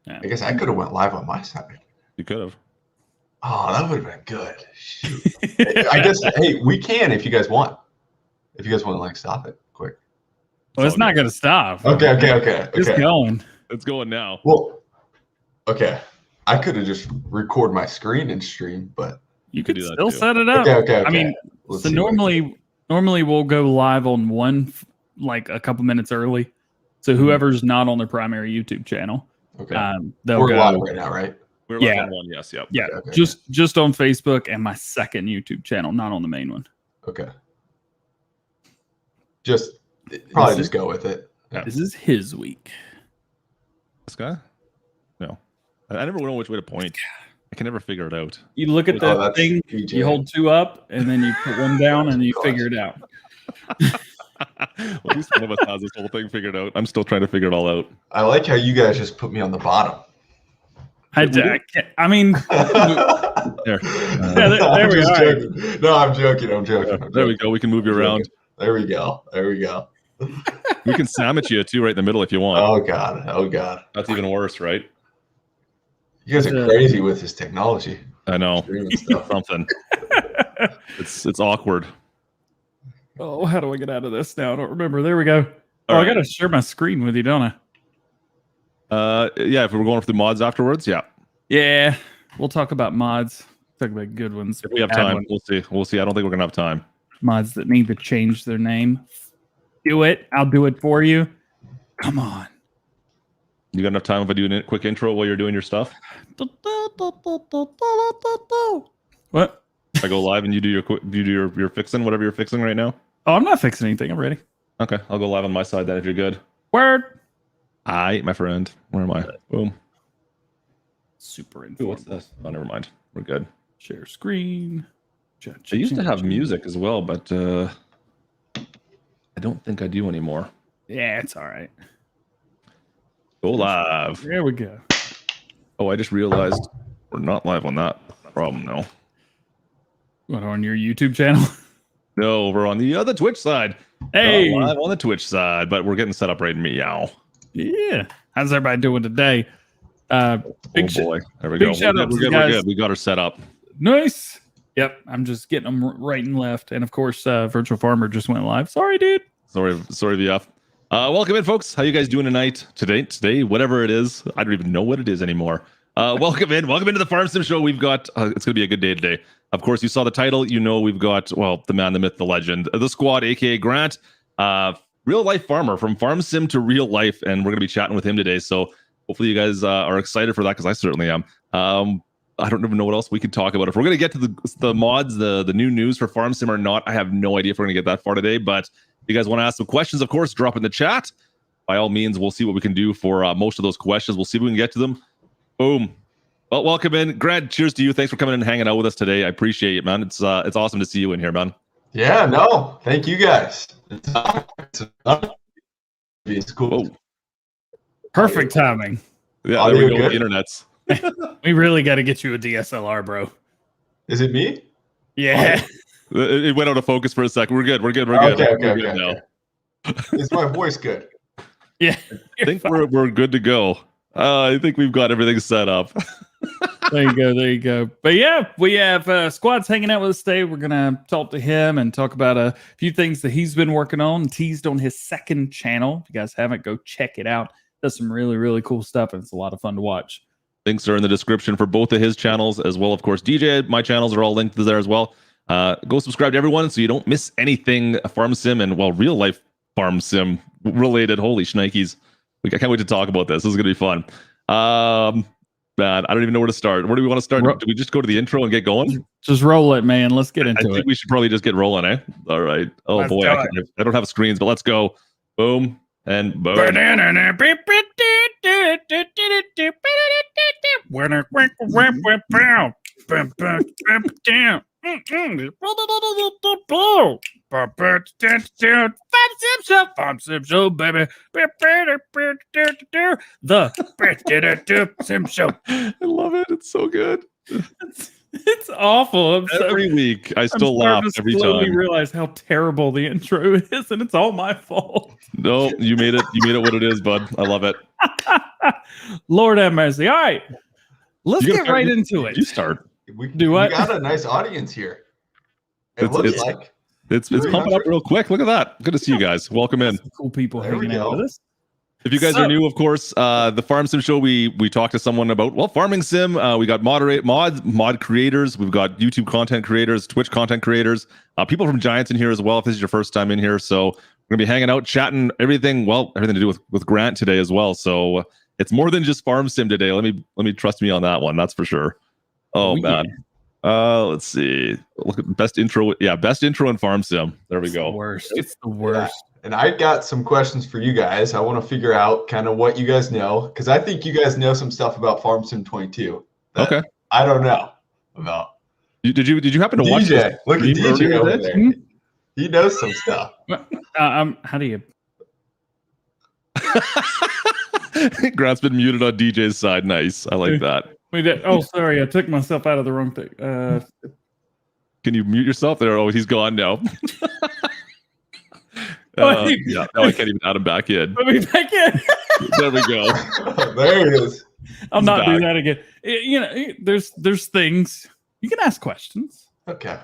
Yeah. I guess I could have went live on my side. You could have. Oh, that would have been good. Shoot. I guess, hey, we can if you guys want. If you guys want to like stop it quick. Well, it's not going to stop. Okay. It's going. It's going now. Well, okay. I could have just record my screen and stream, but you could do that still too. set it up. Okay. I mean, Let's so see normally we'll go live on one like a couple minutes early. So whoever's not on their primary YouTube channel, they'll We're go live right now, right? We're live on one. Yes. Yep. Yeah. Okay. Just on Facebook and my second YouTube channel, not on the main one. Okay. Just probably just go with it. Yeah. This is his week. This guy? No. I never know which way to point. I can never figure it out. You look at that thing, DJ. you hold two up, and then you put one down, and you figure it out. Well, at least one of us has this whole thing figured out. I'm still trying to figure it all out. I like how you guys just put me on the bottom. I mean, There. there we are. Joking. No, I'm joking. There we go. We can move you around. There we go. We can sandwich you too right in the middle if you want. Oh God. That's even worse, right? You guys are crazy with this technology. I know. Streaming stuff. Something. It's awkward. Oh, how do I get out of this now? I don't remember. There we go. Oh, I got to share my screen with you, don't I? Yeah, if we're going through mods afterwards, yeah. Yeah, we'll talk about mods. Talk about good ones. If we have time, we'll see. I don't think we're gonna have time. Mods that need to change their name. Do it. I'll do it for you. Come on. You got enough time if I do a quick intro while you're doing your stuff? What? I go live and you do your fixing, whatever you're fixing right now. Oh, I'm not fixing anything. I'm ready. Okay, I'll go live on my side then if you're good. Word. Aye, my friend. Where am I? Boom. Super Ooh, informal. what's this? Oh, never mind. We're good. Share screen. I used to have music as well, but I don't think I do anymore. Yeah, it's all right. Go live. There we go. Oh, I just realized we're not live on that problem now. What, on your YouTube channel? No, we're on the other Twitch side. Hey, Not live on the Twitch side, but we're getting set up right in meow. yeah. How's everybody doing today? Big boy, there we go. shout out to We're the guys. good. We got her set up. Nice. Yep, I'm just getting them right and left, and of course, Virtual Farmer just went live. Sorry, dude. Sorry, VF. Welcome in, folks. How you guys doing tonight? Today, whatever it is, I don't even know what it is anymore. Welcome into the Farm Sim Show. We've got it's gonna be a good day today. Of course, you saw the title. You know we've got the man, the myth, the legend, the squad, aka Grant, real life farmer from farm sim to real life, and we're gonna be chatting with him today. So hopefully you guys are excited for that because I certainly am. I don't even know what else we could talk about. If we're gonna get to the mods, the new news for farm sim or not, I have no idea if we're gonna get that far today. But if you guys want to ask some questions, of course, drop in the chat. By all means, we'll see what we can do for most of those questions. We'll see if we can get to them. Boom. Well, welcome in, Grant. Cheers to you. Thanks for coming in and hanging out with us today. I appreciate it, man. It's awesome to see you in here, man. Yeah, no, thank you guys. It's cool. Whoa. Perfect timing. Yeah, Audio there we go. good? The internet's. We really got to get you a DSLR, bro. Is it me? Yeah. It went out of focus for a second. We're good. Okay, now. Is my voice good? Yeah. I think we're good to go. I think we've got everything set up. There you go. But yeah, we have Squad's hanging out with us today. We're gonna talk to him and talk about a few things that he's been working on, teased on his second channel. If you guys haven't, go check it out. Does some really, really cool stuff, and it's a lot of fun to watch. Links are in the description for both of his channels as well. Of course, DJ, my channels are all linked there as well. Go subscribe to everyone so you don't miss anything farm sim and real life farm sim related. Holy shnikes. I can't wait to talk about this. This is going to be fun. Man, I don't even know where to start. Where do we want to start? Do we just go to the intro and get going? Just roll it, man. Let's get into it. I think we should probably just get rolling, eh? All right. Oh, Let's boy. I don't have screens, but let's go. Boom and boom. Farm Sim Show, baby. The Sim Show. I love it. It's so good. It's awful. Every week, I still I'm laugh every slowly time. realize how terrible the intro is, and it's all my fault. No, you made it. You made it what it is, bud. I love it. Lord have mercy. All right, let's You get gotta right start- into it. You start. We Do what? got a nice audience here. It It's- looks it's- like. It's pumping up real quick. Look at that. Good to see you guys. Welcome in. Some cool people There we hanging out go. with us. If you guys So- are new, of course, the Farm Sim Show, we talked to someone about, well, farming sim. We got mod creators. We've got YouTube content creators, Twitch content creators, people from Giants in here as well, if this is your first time in here. So we're going to be hanging out, chatting, everything to do with Grant today as well. So it's more than just farm sim today. Let me trust me on that one. That's for sure. Oh, yeah. man. Let's see. Look at best intro. Yeah, best intro in farm sim. There we It's go. the worst. It's the worst. And I got some questions for you guys. I want to figure out kind of what you guys know, because I think you guys know some stuff about Farm Sim 22. that Okay. I don't know about. Did you happen to watch this? DJ, look at stream DJ earlier over today? there. He knows some stuff. How do you? Grant's been muted on DJ's side. Nice. I like that. Oh, sorry, I took myself out of the wrong thing. Can you mute yourself there? Oh, he's gone now. Wait. Yeah, no, I can't even add him back in. Let me back in. There we go. There it is. I'll He's not do back. that again. You know, there's things you can ask questions. Okay.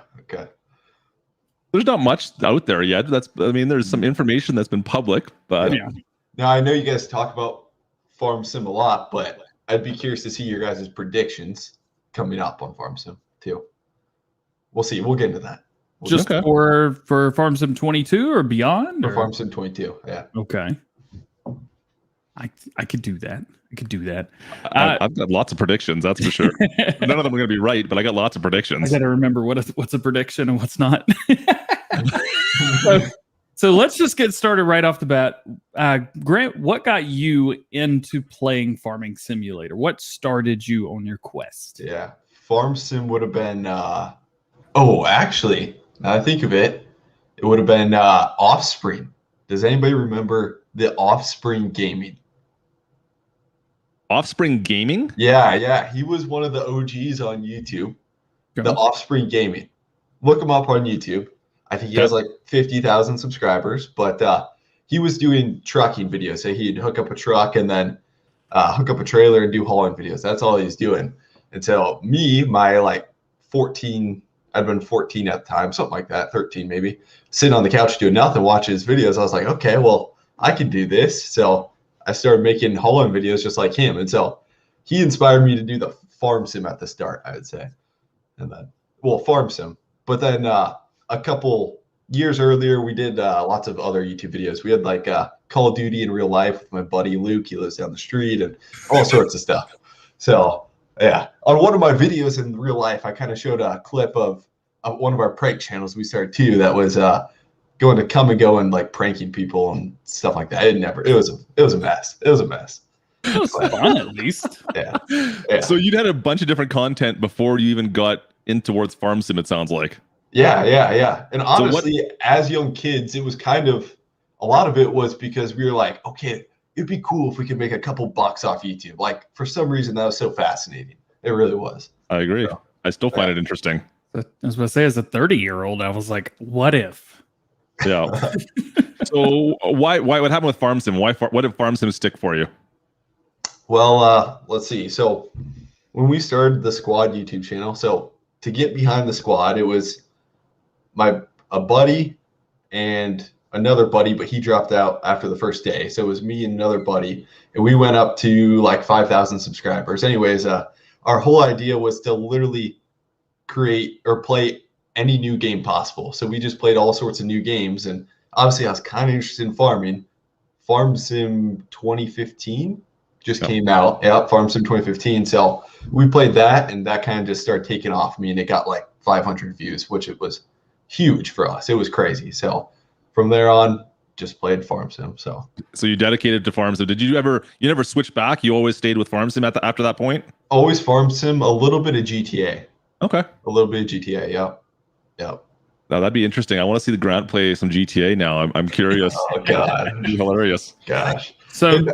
There's not much out there yet. There's some information that's been public, but Yeah. Now, I know you guys talk about Farm Sim a lot, but I'd be curious to see your guys' predictions coming up on Farm Sim too. We'll see. We'll get into that. Just Okay. for Farm Sim 22 or beyond? For or- Farm Sim 22. Yeah. Okay. I could do that. I could do that. I've got lots of predictions. That's for sure. None of them are going to be right, but I got lots of I predictions. got to remember what's a prediction and what's not. So let's just get started right off the bat. Grant, what got you into playing Farming Simulator? What started you on your quest? Yeah. Farm Sim would have been actually, now I think of it, it would have been Offspring. Does anybody remember the Offspring Gaming? Offspring Gaming? Yeah. He was one of the OGs on YouTube. Go. The Offspring Gaming. Look him up on YouTube. I think he has like 50,000 subscribers, but he was doing trucking videos. So he'd hook up a truck and then hook up a trailer and do hauling videos. That's all he's doing. And so my like 14, I'd been 14 at the time, something like that, 13 maybe, sitting on the couch doing nothing, watching his videos. I was like, okay, well, I can do this. So I started making hauling videos just like him. And so he inspired me to do the Farm Sim at the start, I would say. And then, Farm Sim. But then a couple years earlier, we did lots of other YouTube videos. We had like Call of Duty in real life with my buddy Luke. He lives down the street and all sorts of stuff. So yeah, on one of my videos in real life, I kind of showed a clip of one of our prank channels we started too. That was going to come and go and like pranking people and stuff like that. It was a mess. It was a mess. It was fun, at least. Yeah. So you'd had a bunch of different content before you even got in towards Farm Sim, it sounds like. Yeah. And honestly, as young kids, it was kind of, a lot of it was because we were like, okay, it'd be cool if we could make a couple bucks off YouTube. Like, for some reason, that was so fascinating. It really was. I agree. So, I still find it interesting. I was going to say, as a 30-year-old, I was like, what if? Yeah. So what happened with Farm Sim? What did Farm Sim stick for you? Well, let's see. So when we started the Squad YouTube channel, so to get behind the Squad, it was a buddy and another buddy, but he dropped out after the first day. So it was me and another buddy, and we went up to like 5,000 subscribers. Anyways, our whole idea was to literally create or play any new game possible. So we just played all sorts of new games, and obviously I was kind of interested in farming. Farm Sim 2015 just came out. Yeah, Farm Sim 2015. So we played that, and that kind of just started taking off. I mean, it got like 500 views, which it was huge for us. It was crazy. So from there on, just played Farm Sim. So you dedicated to Farm Sim. Did you never switch back? You always stayed with Farm Sim after that point? always Farm Sim, a little bit of GTA. Okay. A little bit of GTA, yep. Now that'd be interesting. I want to see the Grant play some GTA now. I'm curious. Oh, God. It'd be hilarious. Gosh. So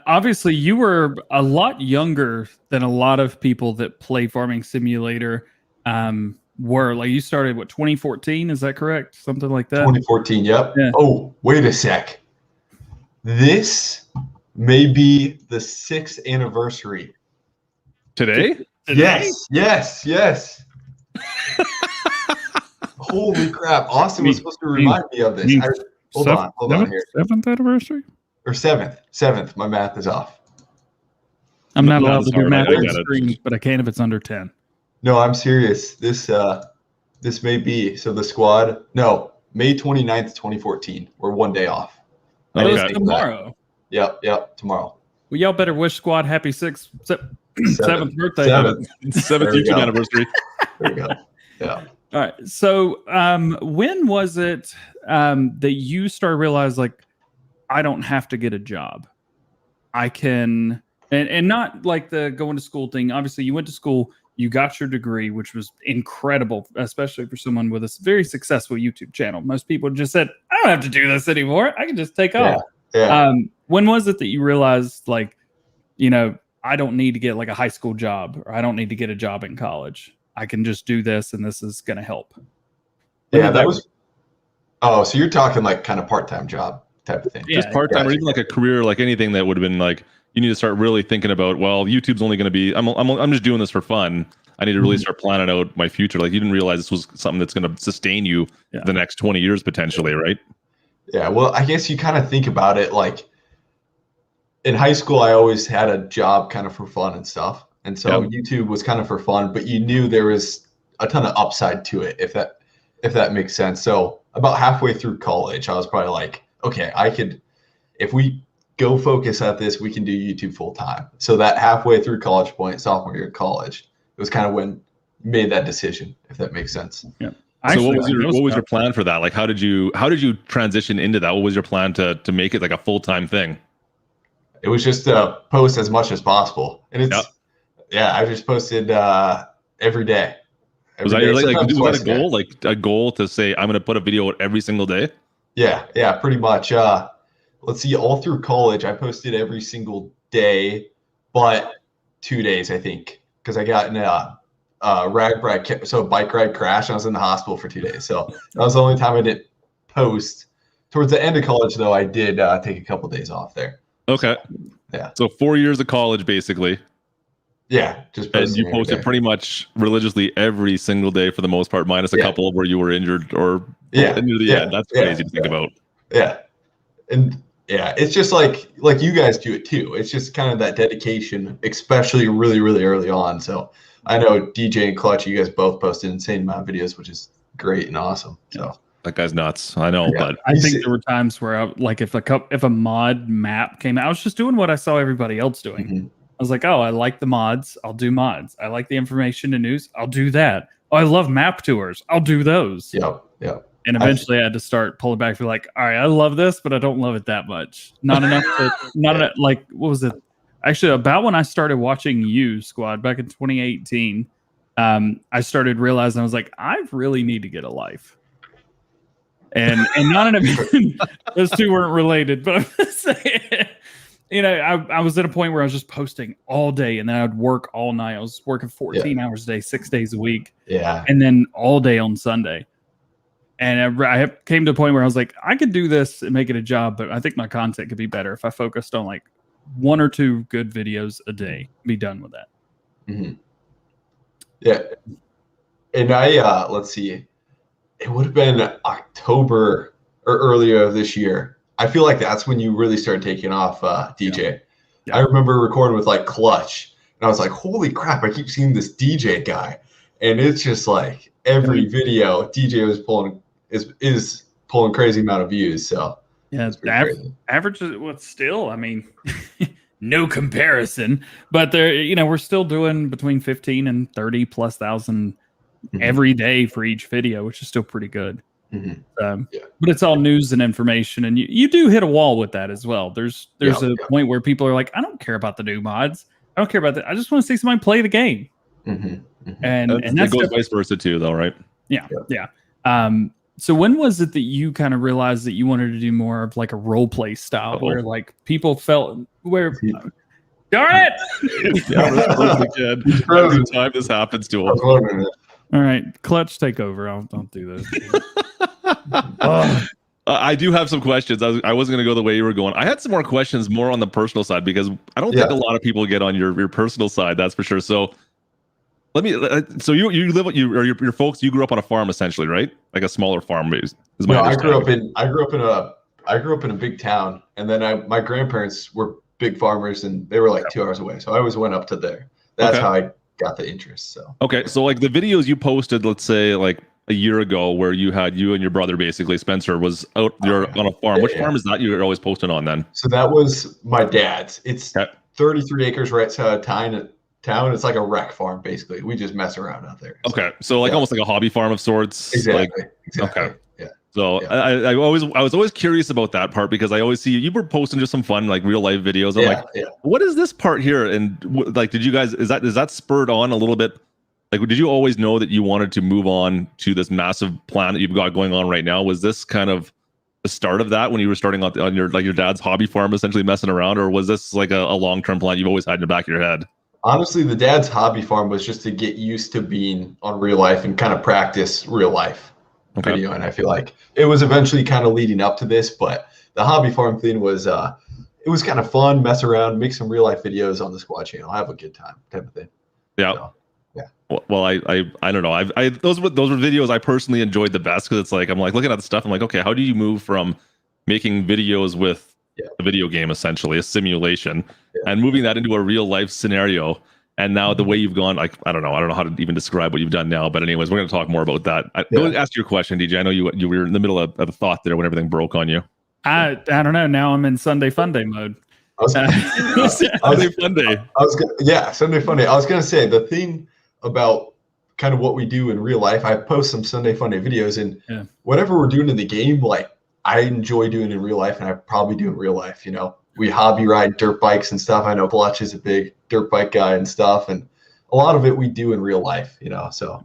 obviously you were a lot younger than a lot of people that play Farming Simulator. were like you started what 2014? Is that correct? Something like that. 2014. Yep. Yeah. Oh, wait a sec. This may be the 6th anniversary. Today? Yes. Holy crap! Austin was supposed to remind me of this. Hold on here. 7th anniversary or 7th. My math is off. I'm not allowed that's to do hard. math I on got it. screen, but I can if it's under 10. No, I'm serious. This may be so the squad. No, May 29th, 2014. We're one day off. Oh, Okay. it's tomorrow. Yep, tomorrow. Well, y'all better wish Squad happy 7th birthday. 7th. 7th YouTube anniversary. There we go. Yeah. All right. So, when was it that you started to realize like I don't have to get a job? I can, and not like the going to school thing. Obviously, you went to school, you got your degree, which was incredible, especially for someone with a very successful YouTube channel. Most people just said, "I don't have to do this anymore. I can just take off." Yeah. When was it that you realized, like, you know, I don't need to get like a high school job, or I don't need to get a job in college. I can just do this, and this is going to help. Yeah, that was. Oh, so you're talking like kind of part-time job type of thing. Yeah, Just part-time, or even like a career, like anything that would have been like, you need to start really thinking about, well, YouTube's only going to be, I'm just doing this for fun. I need to really start planning out my future. Like, you didn't realize this was something that's going to sustain you the next 20 years potentially, right? Yeah, well, I guess you kind of think about it like in high school, I always had a job kind of for fun and stuff. And so YouTube was kind of for fun, but you knew there was a ton of upside to it, if that makes sense. So about halfway through college, I was probably like, okay, if we go focus at this, we can do YouTube full time. So that halfway through college point, sophomore year of college, it was kind of when you made that decision, if that makes sense. Yeah. So what was your plan for that? Like, how did you transition into that? What was your plan to make it like a full-time thing? It was just to post as much as possible. And it's, I just posted every day. Was that a goal? Like a goal to say, I'm going to put a video out every single day? Yeah, pretty much. Let's see, all through college, I posted every single day, but 2 days, I think, because I got in a bike ride crash. And I was in the hospital for 2 days. So that was the only time I didn't post. Towards the end of college, though, I did take a couple days off there. Okay. Yeah. So 4 years of college, basically. Yeah, just and you posted pretty much religiously every single day for the most part, minus a couple where you were injured or near the end. That's crazy to think about. Yeah, and it's just like you guys do it too. It's just kind of that dedication, especially really, really early on. So I know DJ and Klutch, you guys both posted insane amount of videos, which is great and awesome. So that guy's nuts. I know, but I think there were times where if a mod map came out, I was just doing what I saw everybody else doing. Mm-hmm. I was like, oh, I like the mods. I'll do mods. I like the information and news. I'll do that. Oh, I love map tours. I'll do those. Yep. And eventually I had to start pulling back. Like, all right, I love this, but I don't love it that much. Not enough enough, like, what was it? Actually, about when I started watching you, Squad, back in 2018, I started realizing, I was like, I really need to get a life. And not in a those two weren't related, but I'm just saying, you know, I was at a point where I was just posting all day, and then I'd work all night. I was working 14 hours a day, 6 days a week. Yeah. And then all day on Sunday. And I came to a point where I was like, I could do this and make it a job, but I think my content could be better if I focused on like 1 or 2 good videos a day. Be done with that. Mm-hmm. Yeah. And I, let's see, it would have been October or earlier this year. I feel like that's when you really started taking off, DJ. Yeah. I remember recording with like Klutch, and I was like, holy crap, I keep seeing this DJ guy. And it's just like every video DJ was pulling is pulling crazy amount of views. So yeah, average is what's still, I mean, no comparison, but there, you know, we're still doing between 15 and 30 plus thousand every day for each video, which is still pretty good. But it's all news and information, and you do hit a wall with that as well. There's a point where people are like, I don't care about the new mods. I don't care about that. I just want to see somebody play the game. And that's goes vice versa too, though, right? Yeah. So when was it that you kind of realized that you wanted to do more of like a role play style, where like people felt where? Darn it! Yeah, we're frozen again. Every time this happens to him. All right, Klutch, take over. Don't do this. I do have some questions. I wasn't going to go the way you were going. I had some more questions, more on the personal side, because I don't think a lot of people get on your personal side. That's for sure. So let me. So you live or your folks. You grew up on a farm, essentially, right? Like a smaller farm, is my No, I understanding. grew up in a big town, and then my grandparents were big farmers, and they were like 2 hours away. So I always went up to there. That's how I got the interest. So okay, so like the videos you posted, let's say like a year ago, where you and your brother, basically Spencer, was out there on a farm. Which farm is that you're always posting on then? So that was my dad's. It's 33 acres right outside town. It's like a rec farm, basically. We just mess around out there. Okay, so like almost like a hobby farm of sorts. Exactly. Okay. Yeah. So I was always curious about that part, because I always see you were posting just some fun like real life videos. I'm like, what is this part here? And like, did you guys is that spurred on a little bit? Like, did you always know that you wanted to move on to this massive plan that you've got going on right now? Was this kind of the start of that when you were starting on your dad's hobby farm, essentially messing around, or was this like a long-term plan you've always had in the back of your head? Honestly, the dad's hobby farm was just to get used to being on real life and kind of practice real life video. And I feel like it was eventually kind of leading up to this, but the hobby farm thing was it was kind of fun, mess around, make some real life videos on the squad channel, have a good time type of thing. Yeah. So, well, I don't know. Those were videos I personally enjoyed the best, because it's like I'm like looking at the stuff. I'm like, okay, how do you move from making videos with a video game, essentially a simulation, and moving that into a real life scenario? And now the way you've gone, like I don't know how to even describe what you've done now. But anyways, we're going to talk more about that. Go and ask your question, DJ. I know you were in the middle of a thought there when everything broke on you. I don't know. Now I'm in Sunday Fun Day mode. Sunday Fun Day. Sunday Fun Day. I was gonna say the thing about kind of what we do in real life. I post some Sunday Fun Day videos, and whatever we're doing in the game, like I enjoy doing in real life, and I probably do in real life. You know, we hobby ride dirt bikes and stuff. I know Klutch is a big dirt bike guy and stuff, and a lot of it we do in real life. You know, so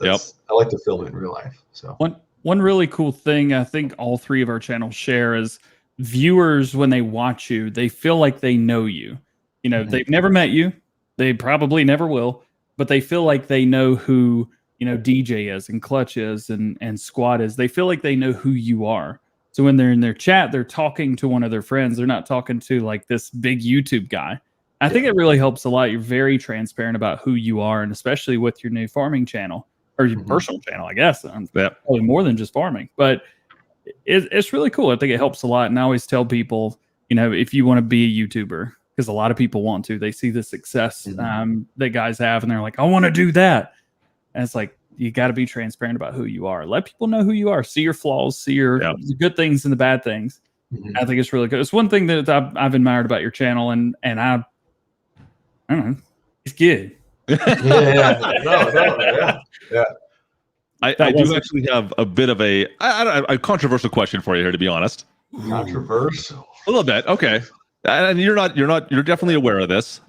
I like to film it in real life. So one really cool thing I think all three of our channels share is viewers, when they watch you, they feel like they know you. You know, they've never met you, they probably never will, but they feel like they know who, you know, DJ is and Klutch is and Squad is. They feel like they know who you are. So when they're in their chat, they're talking to one of their friends. They're not talking to like this big YouTube guy. I think it really helps a lot. You're very transparent about who you are, and especially with your new farming channel or your personal channel, I guess. Probably more than just farming, but it's really cool. I think it helps a lot. And I always tell people, you know, if you want to be a YouTuber, because a lot of people want to, they see the success that guys have, and they're like, I want to do that. And it's like, you got to be transparent about who you are. Let people know who you are. See your flaws, see your the good things and the bad things. I think it's really good. It's one thing that I've admired about your channel, and I don't know, it's good. I do actually have a bit of a controversial question for you here, to be honest. Controversial? A little bit, okay. And you're definitely aware of this.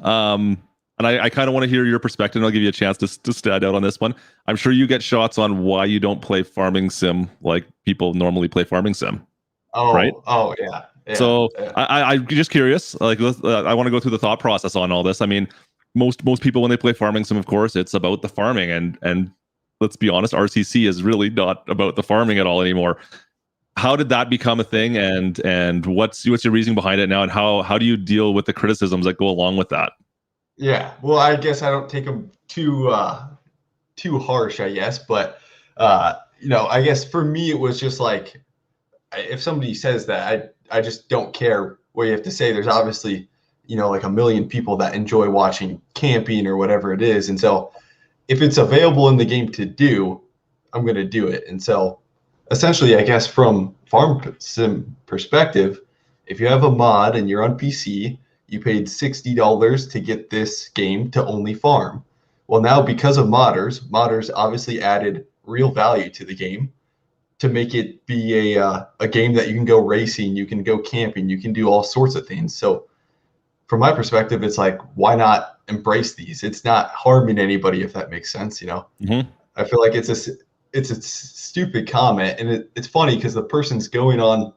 And I kind of want to hear your perspective, and I'll give you a chance to stand out on this one. I'm sure you get shots on why you don't play farming sim like people normally play farming sim. Right? Oh, yeah. So I'm just curious. Like, I want to go through the thought process on all this. I mean, most people, when they play farming sim, of course, it's about the farming, and let's be honest, RCC is really not about the farming at all anymore. How did that become a thing, and what's your reasoning behind it now, and how do you deal with the criticisms that go along with that? Yeah, well, I guess I don't take them too harsh, I guess, but you know, I guess for me it was just like, if somebody says that, I just don't care what you have to say. There's obviously, you know, like a million people that enjoy watching camping or whatever it is, and so if it's available in the game to do, I'm going to do it. And so essentially, I guess from farm sim perspective, if you have a mod and you're on PC, you paid $60 to get this game to only farm. Well, now because of modders obviously added real value to the game to make it be a game that you can go racing, you can go camping, you can do all sorts of things. So from my perspective, it's like, why not embrace these? It's not harming anybody, if that makes sense, you know? I feel like it's a stupid comment, and it's funny because the person's going on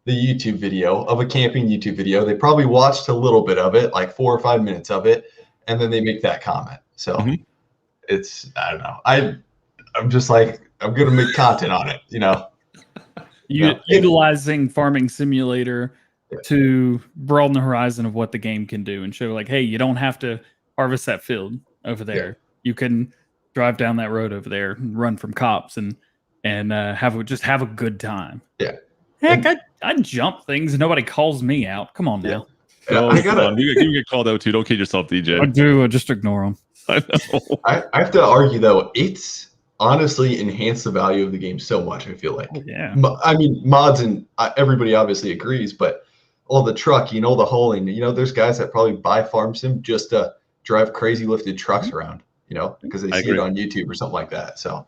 the YouTube video of a camping YouTube video. They probably watched a little bit of it, like 4 or 5 minutes of it, and then they make that comment. So it's, I don't know. I'm just like, I'm gonna make content on it, you know. Utilizing Farming Simulator to broaden the horizon of what the game can do and show, like, hey, you don't have to harvest that field over there. Yeah. You can drive down that road over there and run from cops and have a good time. Yeah. Heck, I jump things and nobody calls me out. Come on now. No, you get called out too. Don't kid yourself, DJ. I do. I just ignore them. I know. I have to argue though, it's honestly enhanced the value of the game so much. I feel like. Yeah. I mean, mods and everybody obviously agrees, but all the trucking, all the hauling, you know, there's guys that probably buy farm sim just to drive crazy lifted trucks around, you know, because they see it on YouTube or something like that. So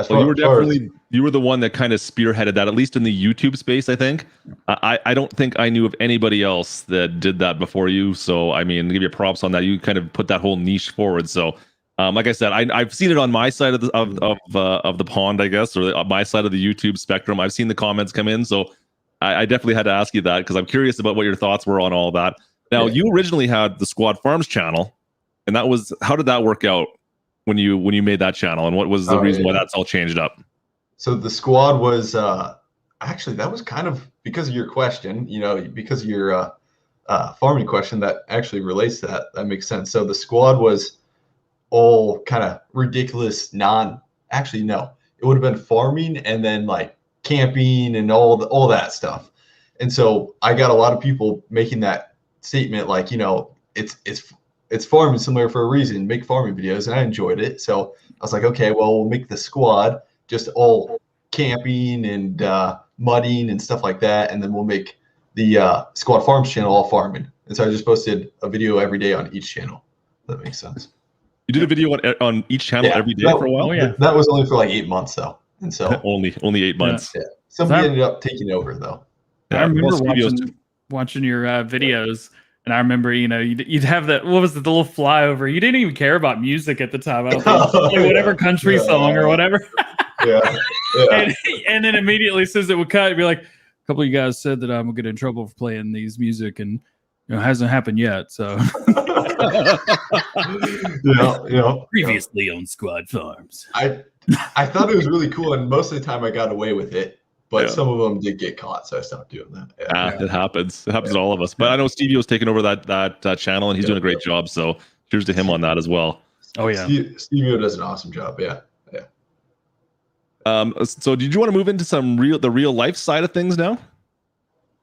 you were the one that kind of spearheaded that, at least in the YouTube space, I think. I don't think I knew of anybody else that did that before you. So, I mean, give you props on that. You kind of put that whole niche forward. So, like I said, I've seen it on my side of the pond, I guess, or my side of the YouTube spectrum. I've seen the comments come in. So I definitely had to ask you that because I'm curious about what your thoughts were on all that. Now, you originally had the Squad Farms channel, and how did that work out when you made that channel, and what was the reason why that's all changed up? So the Squad was actually, that was kind of because of your question, you know, because of your farming question that actually relates to that. That makes sense. So the Squad was all kind of ridiculous actually, no, it would have been farming and then like camping and all that stuff. And so I got a lot of people making that statement, like, you know, it's farming similar for a reason, make farming videos, and I enjoyed it. So I was like, okay, well, we'll make the Squad just all camping and mudding and stuff like that, and then we'll make the Squad Farms channel all farming. And so I just posted a video every day on each channel. That makes sense. You did a video on each channel every day for a while? That was only for like 8 months though. And so only 8 months. Yeah. Somebody ended up taking over though. I remember watching your videos, and I remember, you know, you'd have that, what was it, the little flyover. You didn't even care about music at the time. I don't think. Like whatever country song or whatever. Yeah. And then immediately as soon as it would cut, it'd be like, a couple of you guys said that I'm gonna get in trouble for playing these music, and you know, it hasn't happened yet. So previously on Squad Farms. I thought it was really cool, and most of the time I got away with it, but some of them did get caught, so I stopped doing that. It happens. It happens to all of us. But I know Stevio's taken over that channel, and he's doing a great job. So cheers to him on that as well. Oh yeah, Stevio does an awesome job. Yeah. So did you want to move into the real life side of things now?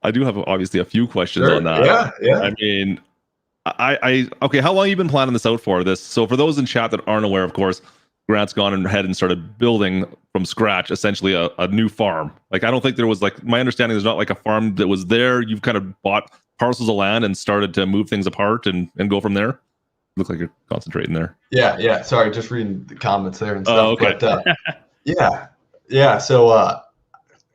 I do have obviously a few questions on that. Yeah. I mean, okay, how long have you been planning this out for? So for those in chat that aren't aware, of course, Grant's gone ahead and started building from scratch, essentially a new farm. Like, I don't think there was, like, my understanding, there's not like a farm that was there. You've kind of bought parcels of land and started to move things apart and go from there. Look like you're concentrating there. Yeah. Sorry, just reading the comments there and stuff. Oh, okay. But, yeah. So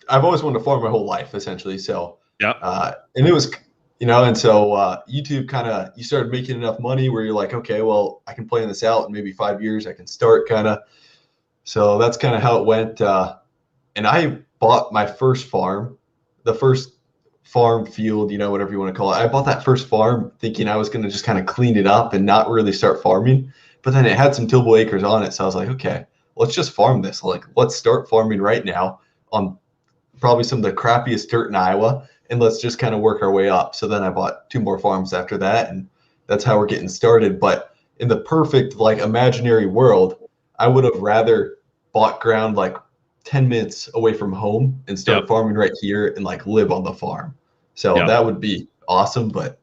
I've always wanted to farm my whole life, essentially. So and it was, you know, and so YouTube you started making enough money where you're like, okay, well, I can plan this out in maybe 5 years. I can start kind of. So that's kind of how it went. And I bought my first farm, the first farm field, you know, whatever you want to call it. I bought that first farm thinking I was going to just kind of clean it up and not really start farming. But then it had some tillable acres on it. So I was like, okay, let's just farm this. Like, let's start farming right now on probably some of the crappiest dirt in Iowa, and let's just kind of work our way up. So then I bought 2 more farms after that, and that's how we're getting started. But in the perfect, like, imaginary world, I would have rather bought ground like 10 minutes away from home and start farming right here and like live on the farm. So that would be awesome, but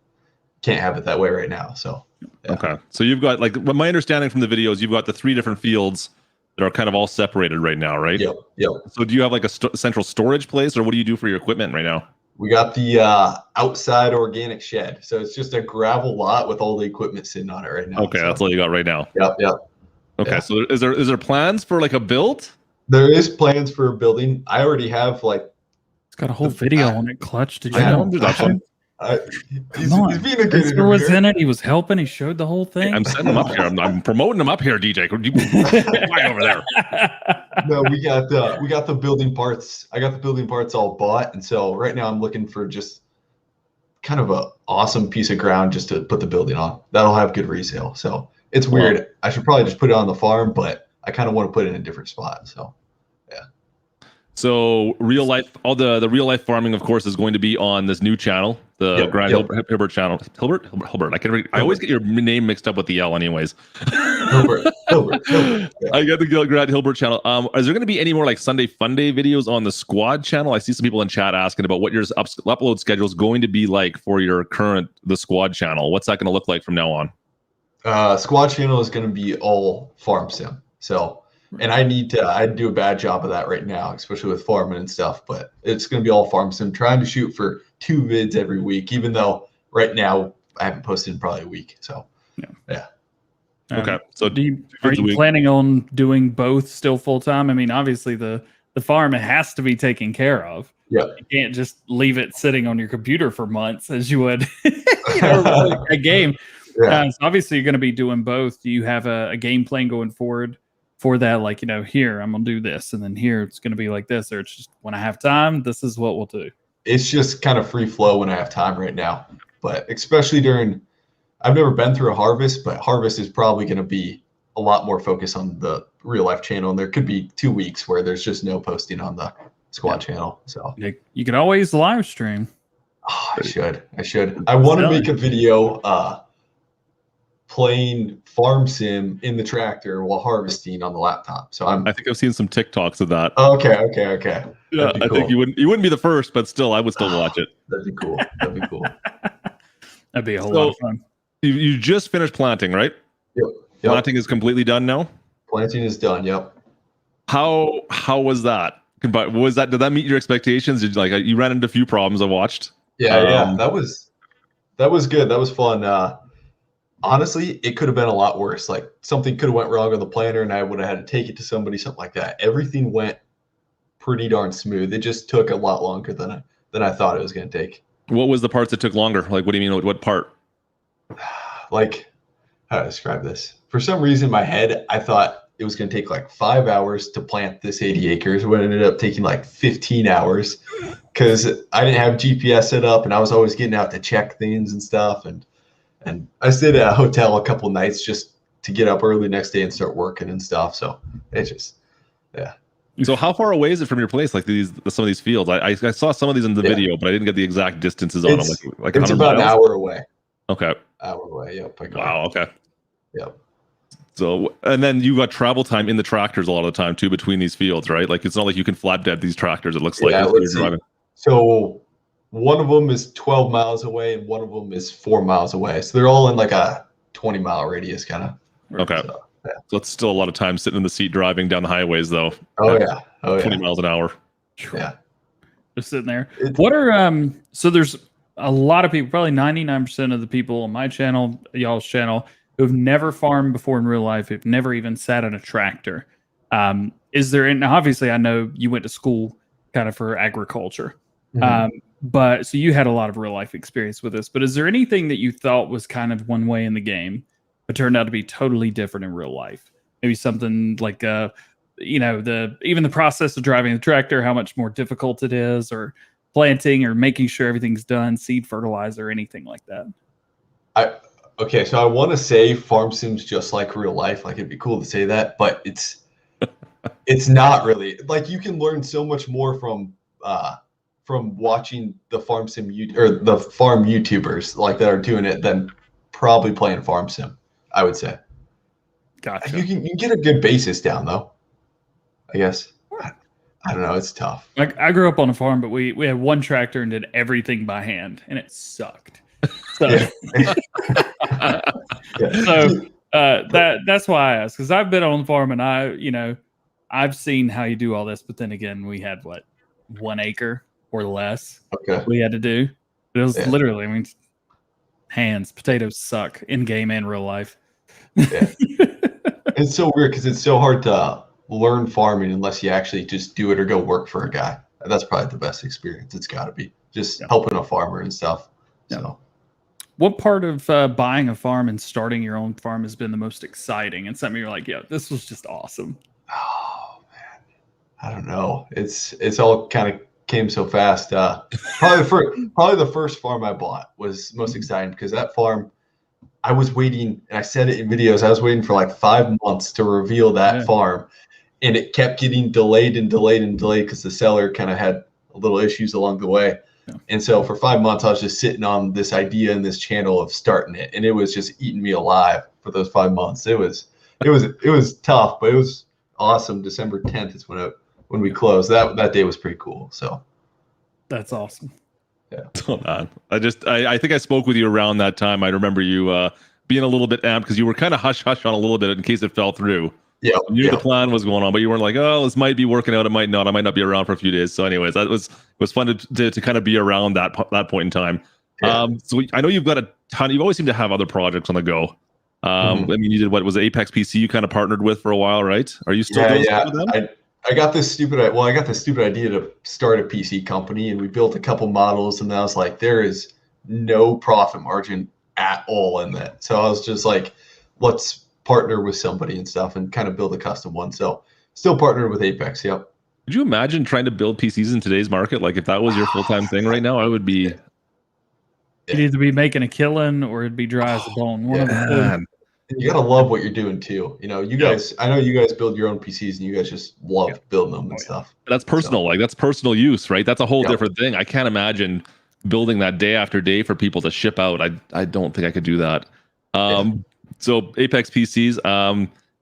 can't have it that way right now. So okay. So you've got, like, my understanding from the videos, you've got the 3 different fields that are kind of all separated right now, right? Yep. So do you have like a central storage place, or what do you do for your equipment right now? We got the outside organic shed. So it's just a gravel lot with all the equipment sitting on it right now. Okay, that's all you got right now. Yep. Okay, so is there plans for like a build? There is plans for a building. I already have, like, it's got a whole video on it. Clutch, did you know? He's being a good interviewer. Was in it. He was helping. He showed the whole thing. I'm setting him up here. I'm promoting him up here, DJ. Right over there. No, we got the building parts. I got the building parts all bought, and so right now I'm looking for just kind of a awesome piece of ground just to put the building on. That'll have good resale. So it's weird. I should probably just put it on the farm, but I kind of want to put it in a different spot. So yeah. So real life, all the real life farming, of course, is going to be on this new channel, the Grant Hilbert channel. Hilbert. I always get your name mixed up with the L, anyways. Hilbert. Yeah. I got the Grant Hilbert channel. Is there going to be any more like Sunday Fun Day videos on the Squad channel? I see some people in chat asking about what your upload schedule is going to be like for your the Squad channel. What's that going to look like from now on? Squad channel is going to be all farm sim. So. And I do a bad job of that right now, especially with farming and stuff, but it's going to be all farm sim, trying to shoot for 2 vids every week, even though right now I haven't posted in probably a week. So, yeah. Okay. So are you planning on doing both still full time? I mean, obviously the farm, it has to be taken care of. Yeah. You can't just leave it sitting on your computer for months as you would, a game. Yeah. So obviously you're going to be doing both. Do you have a game plan going forward for that? Like, here I'm gonna do this, and then here it's gonna be like this, or it's just when I have time, this is what we'll do. It's just kind of free flow when I have time right now, but especially I've never been through a harvest, but harvest is probably going to be a lot more focused on the real life channel, and there could be 2 weeks where there's just no posting on the Squad channel. So you can always live stream. Oh, I should. I want to make a video playing farm sim in the tractor while harvesting on the laptop. So I think I've seen some TikToks of that. Okay. Yeah, I think you wouldn't be the first, but still, I would still watch it. That'd be cool. That'd be a whole lot of fun. You just finished planting, right? Yep. Planting is completely done now. Planting is done. Yep. How was that? Did that meet your expectations? Did you ran into a few problems I watched? Yeah. That was good. That was fun. Honestly, it could have been a lot worse. Like something could have went wrong on the planter and I would have had to take it to somebody, something like that. Everything went pretty darn smooth. It just took a lot longer than I thought it was going to take. What was the parts that took longer? Like, what do you mean? What part? Like, how to describe this? For some reason, in my head, I thought it was going to take like 5 hours to plant this 80 acres when it ended up taking like 15 hours because I didn't have GPS set up and I was always getting out to check things and stuff. And I stayed at a hotel a couple nights just to get up early next day and start working and stuff. So it's just, yeah. So how far away is it from your place? Like some of these fields, I saw some of these in the video, but I didn't get the exact distances on them. Like it's about miles? An hour away. Okay. Hour away. Yep. Wow. Okay. Yep. So, and then you got travel time in the tractors a lot of the time too between these fields, right? Like it's not like you can flatbed these tractors. It looks like you're driving. So one of them is 12 miles away and one of them is 4 miles away. So they're all in like a 20-mile radius kind of. Okay. So it's still a lot of time sitting in the seat driving down the highways though. Oh yeah. 20 miles an hour. Yeah. Just sitting there. What are so there's a lot of people, probably 99% of the people on my channel, y'all's channel, who have never farmed before in real life, who've never even sat in a tractor. Is there, and obviously I know you went to school kind of for agriculture. Mm-hmm. But so you had a lot of real life experience with this, but is there anything that you thought was kind of one way in the game, but turned out to be totally different in real life? Maybe something like, even the process of driving the tractor, how much more difficult it is, or planting, or making sure everything's done, seed fertilizer, anything like that. Okay, so I want to say farm sim's just like real life. Like it'd be cool to say that, but it's not really. Like you can learn so much more from watching the farm sim or the farm YouTubers like that are doing it than probably playing farm sim, I would say. Gotcha. You can get a good basis down though, I guess. I don't know. It's tough. I grew up on a farm, but we had one tractor and did everything by hand, and it sucked. So, that's why I asked, because I've been on the farm and I've seen how you do all this, but then again, we had 1 acre or less. Okay. We had to do. It was literally, hands. Potatoes suck in game and real life. Yeah. It's so weird because it's so hard to learn farming unless you actually just do it or go work for a guy. That's probably the best experience. It's got to be just helping a farmer and stuff. Yeah. So, what part of buying a farm and starting your own farm has been the most exciting and something you're like, yeah, this was just awesome? Oh man, I don't know. It's all kind of came so fast. Probably the first farm I bought was most exciting because that farm, I was waiting, and I said it in videos, I was waiting for like 5 months to reveal that farm, and it kept getting delayed and delayed and delayed because the seller kind of had little issues along the way. Yeah. And so for 5 months, I was just sitting on this idea and this channel of starting it, and it was just eating me alive for those 5 months. It was tough, but it was awesome. December 10th is when we closed. That day was pretty cool. So that's awesome. Yeah. Oh, man. I think I spoke with you around that time. I remember you being a little bit amped because you were kind of hush hush on a little bit in case it fell through. Yeah, you knew the plan was going on, but you weren't like, oh, this might be working out, it might not. I might not be around for a few days. So, anyways, it was fun to kind of be around that point in time. Yeah. So I know you've got a ton. You always seem to have other projects on the go. I mean, you did what was it, Apex PC? You kind of partnered with for a while, right? Are you still doing stuff with them? I got this stupid idea to start a PC company, and we built a couple models, and I was like, there is no profit margin at all in that. So I was just like, let's partner with somebody and stuff and kind of build a custom one. So still partnered with Apex. Yep. Could you imagine trying to build PCs in today's market? Like if that was your full-time thing right now, I would be. You'd either be making a killing or it'd be dry as a bone. One of the two. You gotta love what you're doing too. You know, you guys. I know you guys build your own PCs and you guys just love building them and stuff. That's personal. Like that's personal use, right? That's a whole different thing. I can't imagine building that day after day for people to ship out. I don't think I could do that. So Apex PCs.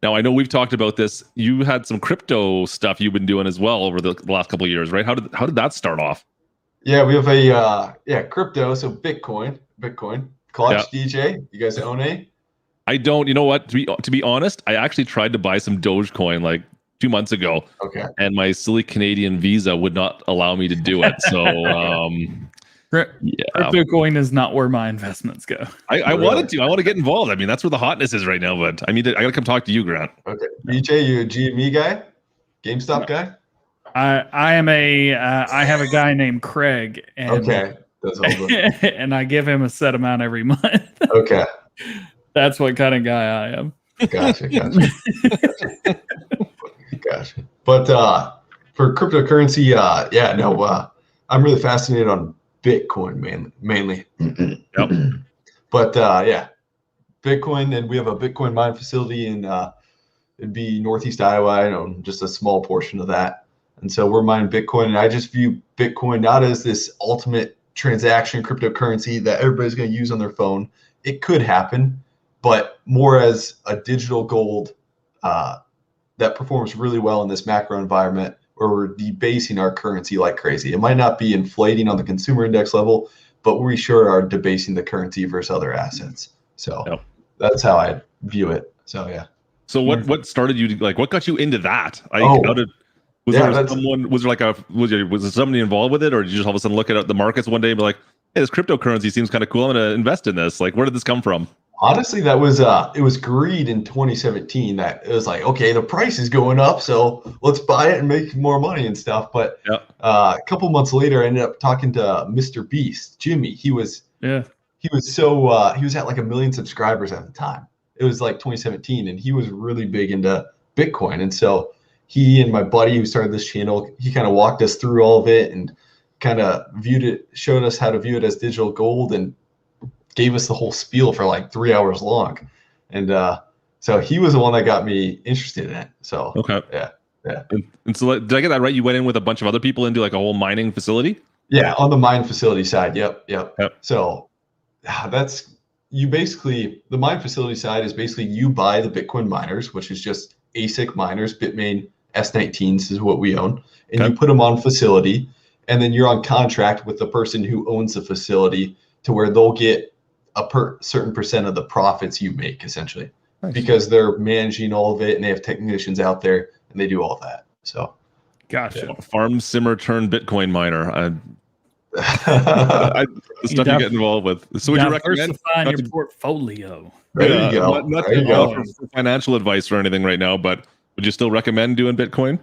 Now I know we've talked about this. You had some crypto stuff you've been doing as well over the last couple of years, right? How did that start off? Yeah, we have a crypto. So Bitcoin, Klutch, DJ. You guys own a? I don't. You know what? To be honest, I actually tried to buy some Dogecoin like 2 months ago. Okay. And my silly Canadian Visa would not allow me to do it. So crypto coin is not where my investments go. I wanted to. I want to get involved. I mean, that's where the hotness is right now. But I gotta come talk to you, Grant. Okay. DJ, you a GME guy? GameStop guy? I am I have a guy named Craig. And, okay. That's all and I give him a set amount every month. Okay. That's what kind of guy I am. Gotcha. But for cryptocurrency, I'm really fascinated on Bitcoin mainly. Yep. But Bitcoin, and we have a Bitcoin mine facility in it'd be Northeast Iowa. I know just a small portion of that, and so we're mining Bitcoin. And I just view Bitcoin not as this ultimate transaction cryptocurrency that everybody's going to use on their phone. It could happen, but more as a digital gold that performs really well in this macro environment where we're debasing our currency like crazy. It might not be inflating on the consumer index level, but we sure are debasing the currency versus other assets. So that's how I view it. So yeah. So what started you like? What got you into that? Was there somebody involved with it, or did you just all of a sudden look at the markets one day and be like, hey, this cryptocurrency seems kind of cool. I'm going to invest in this. Like, where did this come from? Honestly, that was it was greed in 2017 that it was like, okay, the price is going up, so let's buy it and make more money and stuff. But a couple months later, I ended up talking to Mr. Beast, Jimmy. He was at like 1 million subscribers at the time. It was like 2017, and he was really big into Bitcoin. And so he and my buddy who started this channel, he kind of walked us through all of it and kind of showed us how to view it as digital gold, and gave us the whole spiel for like 3 hours long. And so he was the one that got me interested in it. So yeah. And so did I get that right? You went in with a bunch of other people into like a whole mining facility? Yeah, on the mine facility side. Yep. So that's the mine facility side is basically you buy the Bitcoin miners, which is just ASIC miners. Bitmain S19s is what we own, and you put them on facility, and then you're on contract with the person who owns the facility to where they'll get a certain percent of the profits you make, essentially. Nice. Because they're managing all of it, and they have technicians out there, and they do all that. So, gotcha. Farm simmer turn Bitcoin miner. The stuff you get involved with. So would you recommend your portfolio? There you go. Not for financial advice or anything right now, but would you still recommend doing Bitcoin?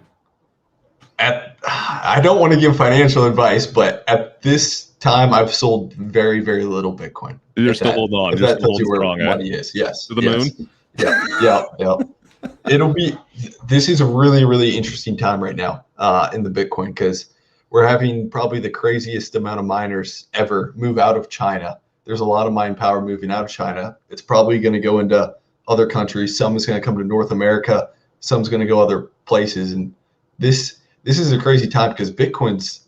I don't want to give financial advice, but at this time, I've sold very, very little Bitcoin. You're still holding on. If that tells you where money is. Yes. To the moon? Yeah. This is a really, really interesting time right now in the Bitcoin, because we're having probably the craziest amount of miners ever move out of China. There's a lot of mine power moving out of China. It's probably going to go into other countries. Some is going to come to North America. Some's going to go other places. And this is a crazy time because Bitcoin's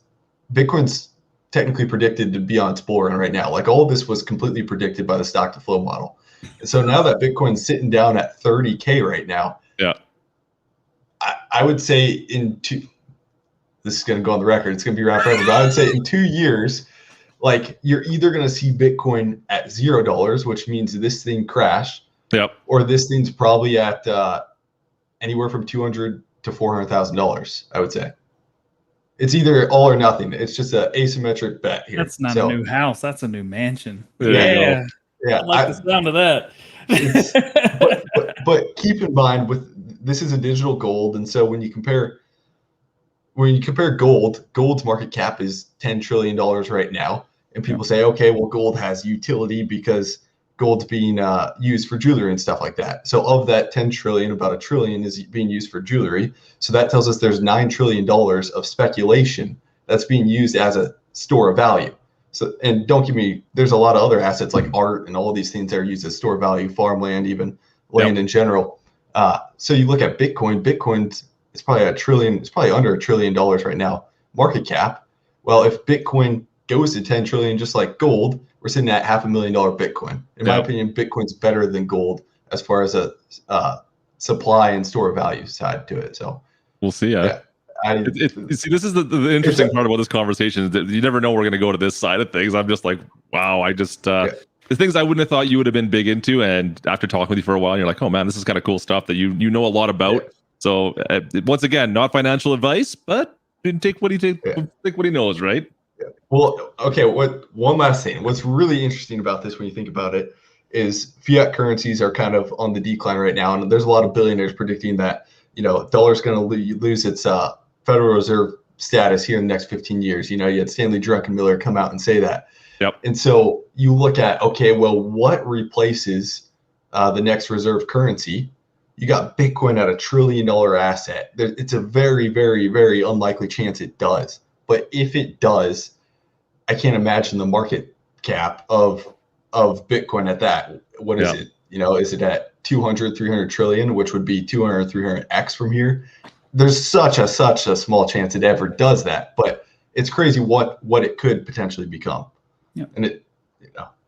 technically predicted to be on its bull run right now. Like all of this was completely predicted by the stock to flow model. And so now that Bitcoin's sitting down at 30K right now, yeah, I would say this is going to go on the record. It's going to be around forever. But I would say in 2 years, like you're either going to see Bitcoin at $0, which means this thing crashed, yep, or this thing's probably at anywhere from $200,000 to $400,000. I would say it's either all or nothing. It's just an asymmetric bet here. That's not a new house. That's a new mansion. Yeah. Yeah, I like the sound of that. but keep in mind, this is a digital gold, and so when you compare gold's market cap is $10 trillion right now, and people say, okay, well, gold has utility because gold's being used for jewelry and stuff like that. So of that 10 trillion, about $1 trillion is being used for jewelry. So that tells us there's $9 trillion of speculation that's being used as a store of value. So, and don't give me, there's a lot of other assets like art and all these things that are used as store value, farmland, even land in general. So you look at Bitcoin's it's probably $1 trillion, it's probably under $1 trillion right now, market cap. Well, if Bitcoin goes to 10 trillion, just like gold, we're sitting at $500,000 Bitcoin. In my opinion, Bitcoin's better than gold as far as a supply and store value side to it. So we'll see. See, this is the interesting part about this conversation is that you never know we're going to go to this side of things. I'm just like, wow, the things I wouldn't have thought you would have been big into, and after talking with you for a while, you're like, oh man, this is kind of cool stuff that you know a lot about. Yeah. So once again, not financial advice, but take what he knows, right? Yeah. Well, okay. One last thing? What's really interesting about this, when you think about it, is fiat currencies are kind of on the decline right now, and there's a lot of billionaires predicting that dollar's going to lose its Federal Reserve status here in the next 15 years. You had Stanley Druckenmiller come out and say that. Yep. And so you look at, okay, well, what replaces the next reserve currency? You got Bitcoin at $1 trillion asset. It's a very, very, very unlikely chance it does. But if it does, I can't imagine the market cap of Bitcoin at that. What is it? Is it at 200, 300 trillion, which would be 200 or 300x from here? There's such a small chance it ever does that, but it's crazy what it could potentially become. Yeah. And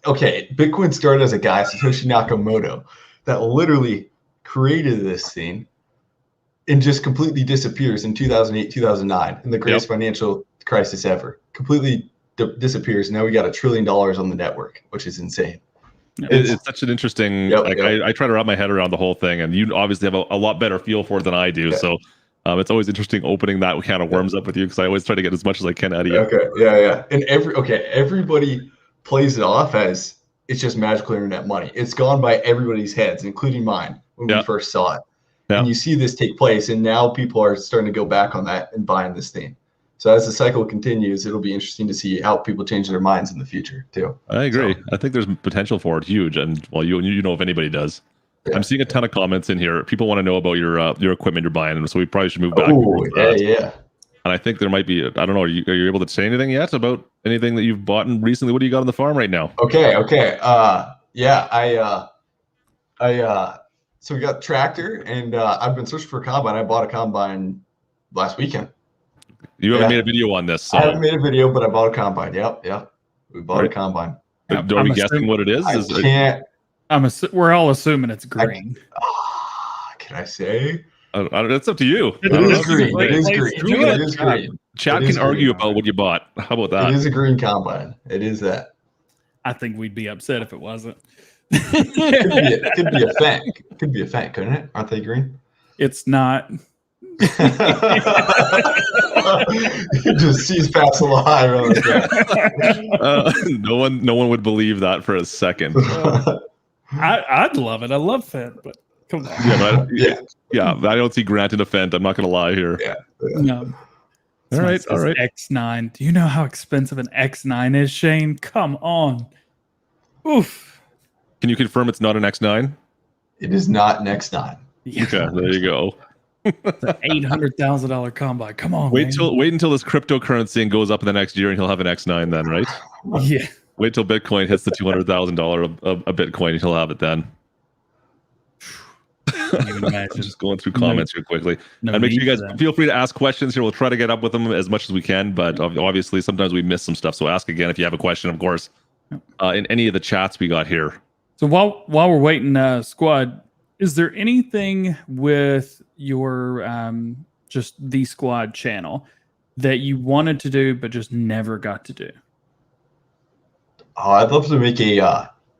Bitcoin started as a guy, Satoshi Nakamoto, that literally created this thing and just completely disappears in 2008, 2009, in the greatest financial crisis ever. Completely disappears. Now we got $1 trillion on the network, which is insane. It's such an interesting, I try to wrap my head around the whole thing, and you obviously have a lot better feel for it than I do. Yeah. So it's always interesting opening that kind of worms up with you, because I always try to get as much as I can out of you. Okay, yeah. And everybody plays it off as it's just magical internet money. It's gone by everybody's heads, including mine, when we first saw it. Yeah. And you see this take place, and now people are starting to go back on that and buying this thing. So as the cycle continues, it'll be interesting to see how people change their minds in the future too. I agree. I think there's potential for it, huge. And well, you know if anybody does. Yeah. I'm seeing a ton of comments in here. People want to know about your equipment you're buying, and so we probably should move back. Yeah. And I think there might be, I don't know, are you able to say anything yet about anything that you've bought recently? What do you got on the farm right now? Okay. So we got a tractor, and I've been searching for a combine. I bought a combine last weekend. You haven't made a video on this. So. I haven't made a video, but I bought a combine. Yep. We bought a combine. Are we guessing what it is? I can't. We're all assuming it's green. Can I say? It's up to you. It is green. It is green. Chat can argue about what you bought. How about that? It is a green combine. It is that. I think we'd be upset if it wasn't. Could be a Fendt. Could be a Fendt, couldn't it? Aren't they green? It's not. Just sees past the line. No one would believe that for a second. I'd love it. I love Fendt, but come on. I don't see Grant in a Fendt. I'm not going to lie here. No. All right. X9. Do you know how expensive an X9 is, Shane? Come on. Oof. Can you confirm it's not an X9? It is not an X9. Yeah. Okay, there you go. It's an $800,000 combine. Come on. Wait until this cryptocurrency goes up in the next year, and he'll have an X9 then, right? Yeah. Wait till Bitcoin hits the $200,000 a Bitcoin. He'll have it then. Just going through comments here quickly. And make sure you guys feel free to ask questions here. We'll try to get up with them as much as we can, but obviously sometimes we miss some stuff. So ask again if you have a question, of course, in any of the chats we got here. So while we're waiting, Squad, is there anything with your just the Squad channel that you wanted to do but just never got to do? Oh, I'd love to make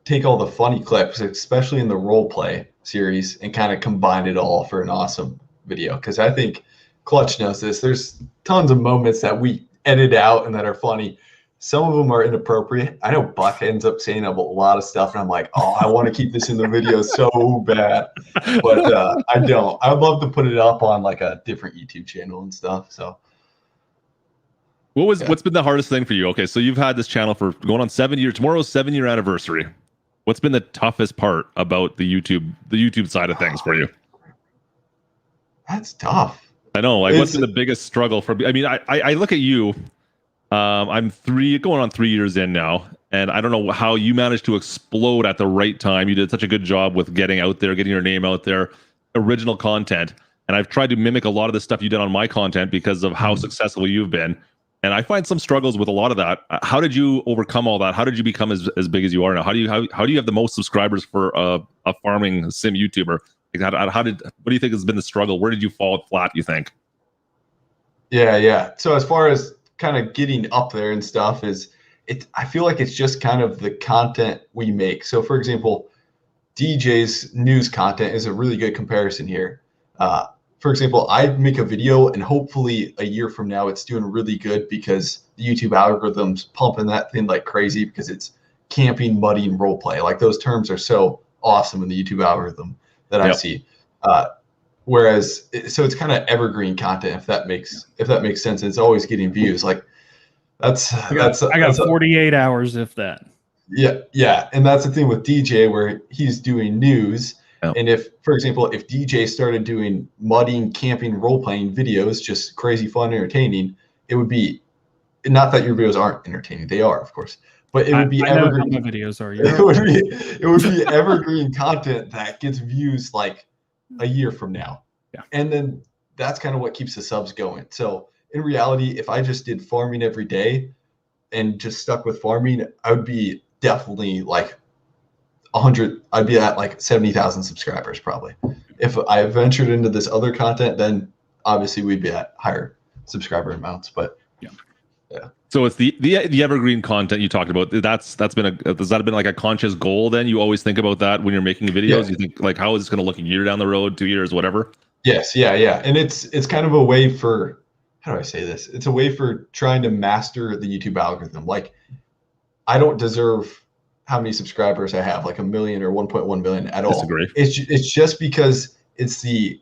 take all the funny clips, especially in the role play series, and kind of combine it all for an awesome video. Because I think Klutch knows this. There's tons of moments that we edit out and that are funny. Some of them are inappropriate. I know Buck ends up saying a lot of stuff, and I'm like, oh, I want to keep this in the video so bad, but I don't. I'd love to put it up on like a different YouTube channel and stuff. So. What's been the hardest thing for you? Okay, so you've had this channel for going on 7 years. Tomorrow's 7-year anniversary. What's been the toughest part about the YouTube side of things for you? That's tough. I know. Like, what's been the biggest struggle for me? I mean, I look at you. I'm going on 3 years in now, and I don't know how you managed to explode at the right time. You did such a good job with getting out there, getting your name out there, original content. And I've tried to mimic a lot of the stuff you did on my content because of how successful you've been. And I find some struggles with a lot of that. How did you overcome all that? How did you become as big as you are now? How do you have the most subscribers for a farming sim YouTuber? Like what do you think has been the struggle? Where did you fall flat, you think? Yeah. So as far as kind of getting up there and stuff, I feel like it's just kind of the content we make. So for example, DJ's news content is a really good comparison here. For example, I make a video and hopefully a year from now it's doing really good because the YouTube algorithm's pumping that thing like crazy because it's camping, mudding, role play. Like those terms are so awesome in the YouTube algorithm that I see. Whereas, so it's kind of evergreen content, if that makes sense. It's always getting views. Like I got 48 hours, if that. Yeah, and that's the thing with DJ where he's doing news. And if, for example, if DJ started doing mudding, camping, role-playing videos, just crazy fun, entertaining, it would be, not that your videos aren't entertaining, they are, of course, but it would be evergreen. Know how my videos are. It would be evergreen content that gets views like a year from now. Yeah. And then that's kind of what keeps the subs going. So in reality, if I just did farming every day and just stuck with farming, I would be definitely like 100, I'd be at like 70,000 subscribers probably. If I ventured into this other content, then obviously we'd be at higher subscriber amounts. But yeah. So it's the evergreen content you talked about. Has that been like a conscious goal? Then you always think about that when you're making videos. You think like, how is this going to look a year down the road, 2 years, whatever? Yes, yeah, and it's kind of a way for, how do I say this? It's a way for trying to master the YouTube algorithm. Like, I don't deserve how many subscribers I have, like 1 million or 1.1 million at all. Disagree. It's just because it's the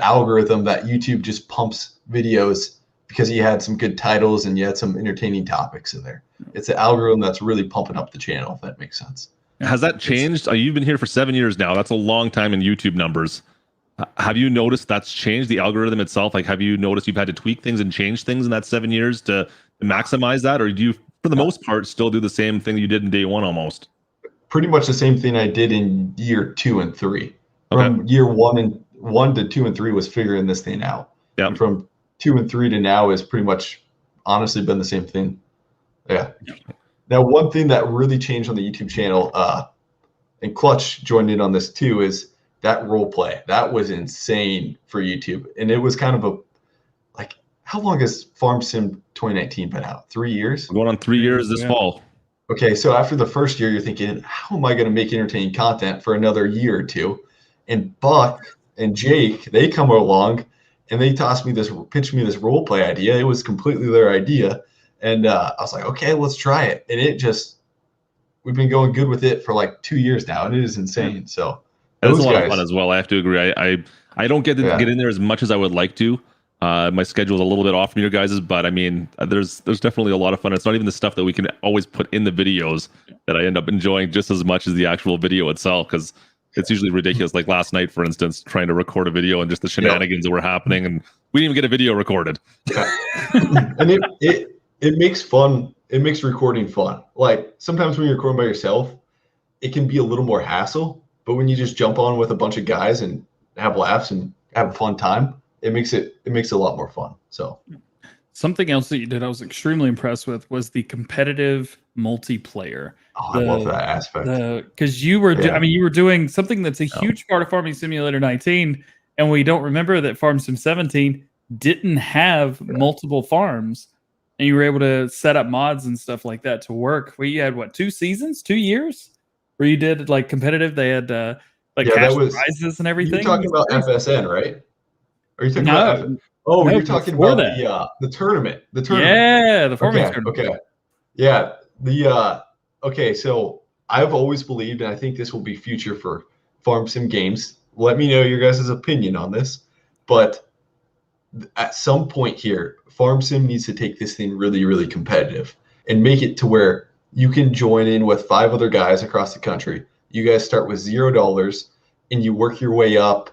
algorithm that YouTube just pumps videos because you had some good titles and you had some entertaining topics in there. It's the algorithm that's really pumping up the channel, if that makes sense. Has that changed? You've been here for 7 years now. That's a long time in YouTube numbers. Have you noticed that's changed the algorithm itself? Like, have you noticed you've had to tweak things and change things in that 7 years to maximize that? Or do you, for the most part, still do the same thing you did in day one almost? Pretty much the same thing I did in year 2 and 3. From year 1 to 2 and 3 was figuring this thing out. Yeah. And from 2 and 3 to now is pretty much honestly been the same thing. Yeah. Now, one thing that really changed on the YouTube channel, and Klutch joined in on this too, is that role play. That was insane for YouTube. And it was kind of how long has Farm Sim 2019 been out? 3 years? We're going on 3 years this fall. Okay, so after the first year, you're thinking, how am I going to make entertaining content for another year or two? And Buck and Jake, they come along and they pitched me this role play idea. It was completely their idea. And I was like, okay, let's try it. And we've been going good with it for like 2 years now, and it is insane. So that's a lot of fun as well. I have to agree. I don't get in there as much as I would like to. My schedule is a little bit off from your guys's, but I mean, there's definitely a lot of fun. It's not even the stuff that we can always put in the videos that I end up enjoying just as much as the actual video itself, because it's usually ridiculous. Like last night, for instance, trying to record a video and just the shenanigans that were happening, and we didn't even get a video recorded. And it makes fun it makes recording fun. Like sometimes when you're recording by yourself, it can be a little more hassle. But when you just jump on with a bunch of guys and have laughs and have a fun time, it makes it a lot more fun. So something else that you did I was extremely impressed with was the competitive multiplayer. I love that aspect. Because you were, you were doing something that's a huge part of Farming Simulator 19, and we don't remember that Farm Sim 17 didn't have multiple farms, and you were able to set up mods and stuff like that to work. Where you had 2 seasons, 2 years, where you did like competitive. They had cash prizes and everything. You're talking about FSN, right? Are you talking about? You're talking about the tournament. The tournament. Yeah, the farming tournament. Okay. Yeah. So I've always believed, and I think this will be future for Farm Sim games. Let me know your guys' opinion on this. But at some point here, Farm Sim needs to take this thing really, really competitive and make it to where you can join in with 5 other guys across the country. You guys start with $0 and you work your way up.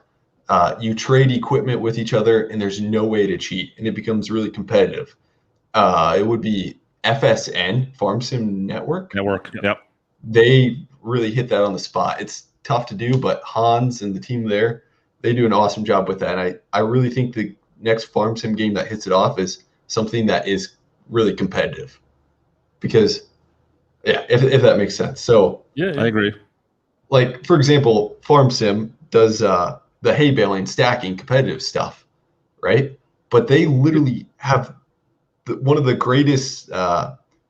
You trade equipment with each other, and there's no way to cheat, and it becomes really competitive. It would be FSN, Farm Sim Network. Yep. They really hit that on the spot. It's tough to do, but Hans and the team there, they do an awesome job with that. And I really think the next Farm Sim game that hits it off is something that is really competitive. Because, if that makes sense. So yeah, I agree. Like, for example, Farm Sim does the hay baling, stacking, competitive stuff, right? But they literally have one of the greatest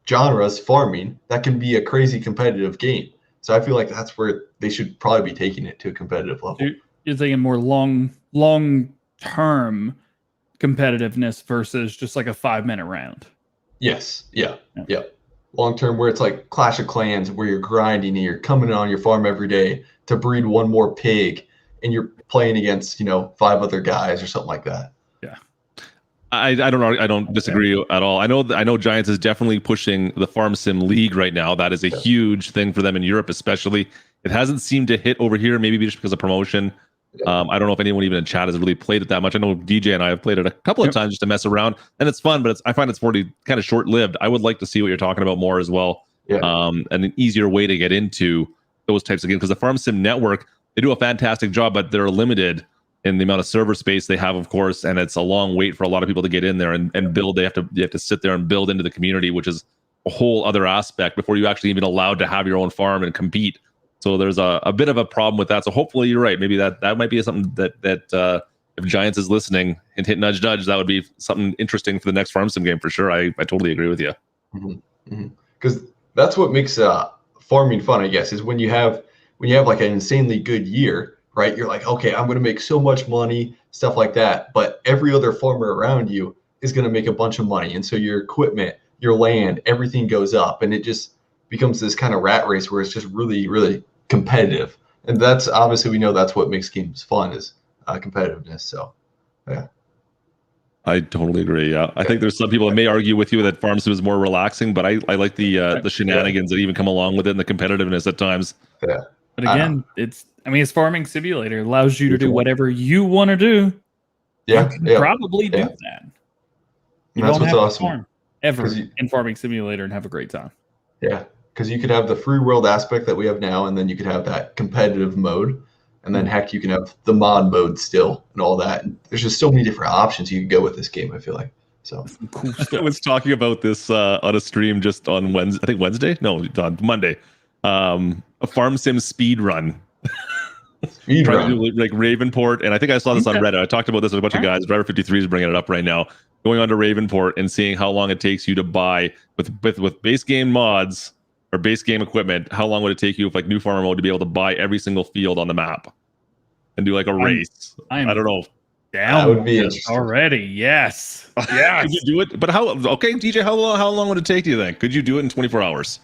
genres, farming, that can be a crazy competitive game. So I feel like that's where they should probably be taking it to a competitive level. You're thinking more long-term competitiveness versus just like a 5-minute round. Yes. Yeah. Long-term, where it's like Clash of Clans, where you're grinding and you're coming on your farm every day to breed one more pig, and you're playing against 5 other guys or something like that. Yeah, I don't disagree at all. I know Giants is definitely pushing the Farm Sim League right now. That is a huge thing for them in Europe, especially. It hasn't seemed to hit over here, maybe just because of promotion. I don't know if anyone even in chat has really played it that much. I know DJ and I have played it a couple of times just to mess around, and it's fun, but I find it's really kind of short-lived. I would like to see what you're talking about more as well, and an easier way to get into those types of games, because the Farm Sim Network, they do a fantastic job, but they're limited in the amount of server space they have, of course, and it's a long wait for a lot of people to get in there and build. You have to sit there and build into the community, which is a whole other aspect before you actually even allowed to have your own farm and compete. So there's a bit of a problem with that. So hopefully you're right. Maybe that might be something that if Giants is listening and hit nudge, that would be something interesting for the next Farm Sim game for sure. I totally agree with you. Because that's what makes farming fun, I guess, is when you have like an insanely good year, right? You're like, okay, I'm going to make so much money, stuff like that. But every other farmer around you is going to make a bunch of money. And so your equipment, your land, everything goes up, and it just becomes this kind of rat race where it's just really, really competitive. And that's obviously, we know that's what makes games fun, is competitiveness. So, yeah. I totally agree. Yeah, I think there's some people that may argue with you that Farm Sim is more relaxing, but I like the shenanigans that even come along with it and the competitiveness at times. Yeah. But again, it's Farming Simulator. It allows you to do whatever you want to do. Yeah. You can probably do that. You that's don't what's have awesome. to farm ever in Farming Simulator and have a great time. Yeah. Because you could have the free world aspect that we have now, and then you could have that competitive mode. And then, heck, you can have the mod mode still and all that. And there's just so many different options you can go with this game, I feel like. So cool stuff. I was talking about this on a stream just on Wednesday. I think Wednesday? No, on Monday. A Farm Sim speed run. Speed run. Like Ravenport. And I think I saw this on Reddit. I talked about this with a bunch of guys. Driver 53 is bringing it up right now. Going on to Ravenport and seeing how long it takes you to buy with base game mods or base game equipment. How long would it take you with like new farmer mode to be able to buy every single field on the map and do like a race? I don't know. Down that would be interesting already. Yes. Yeah. Could you do it? But how? Okay, DJ. How long would it take? Do you think? Could you do it in 24 hours?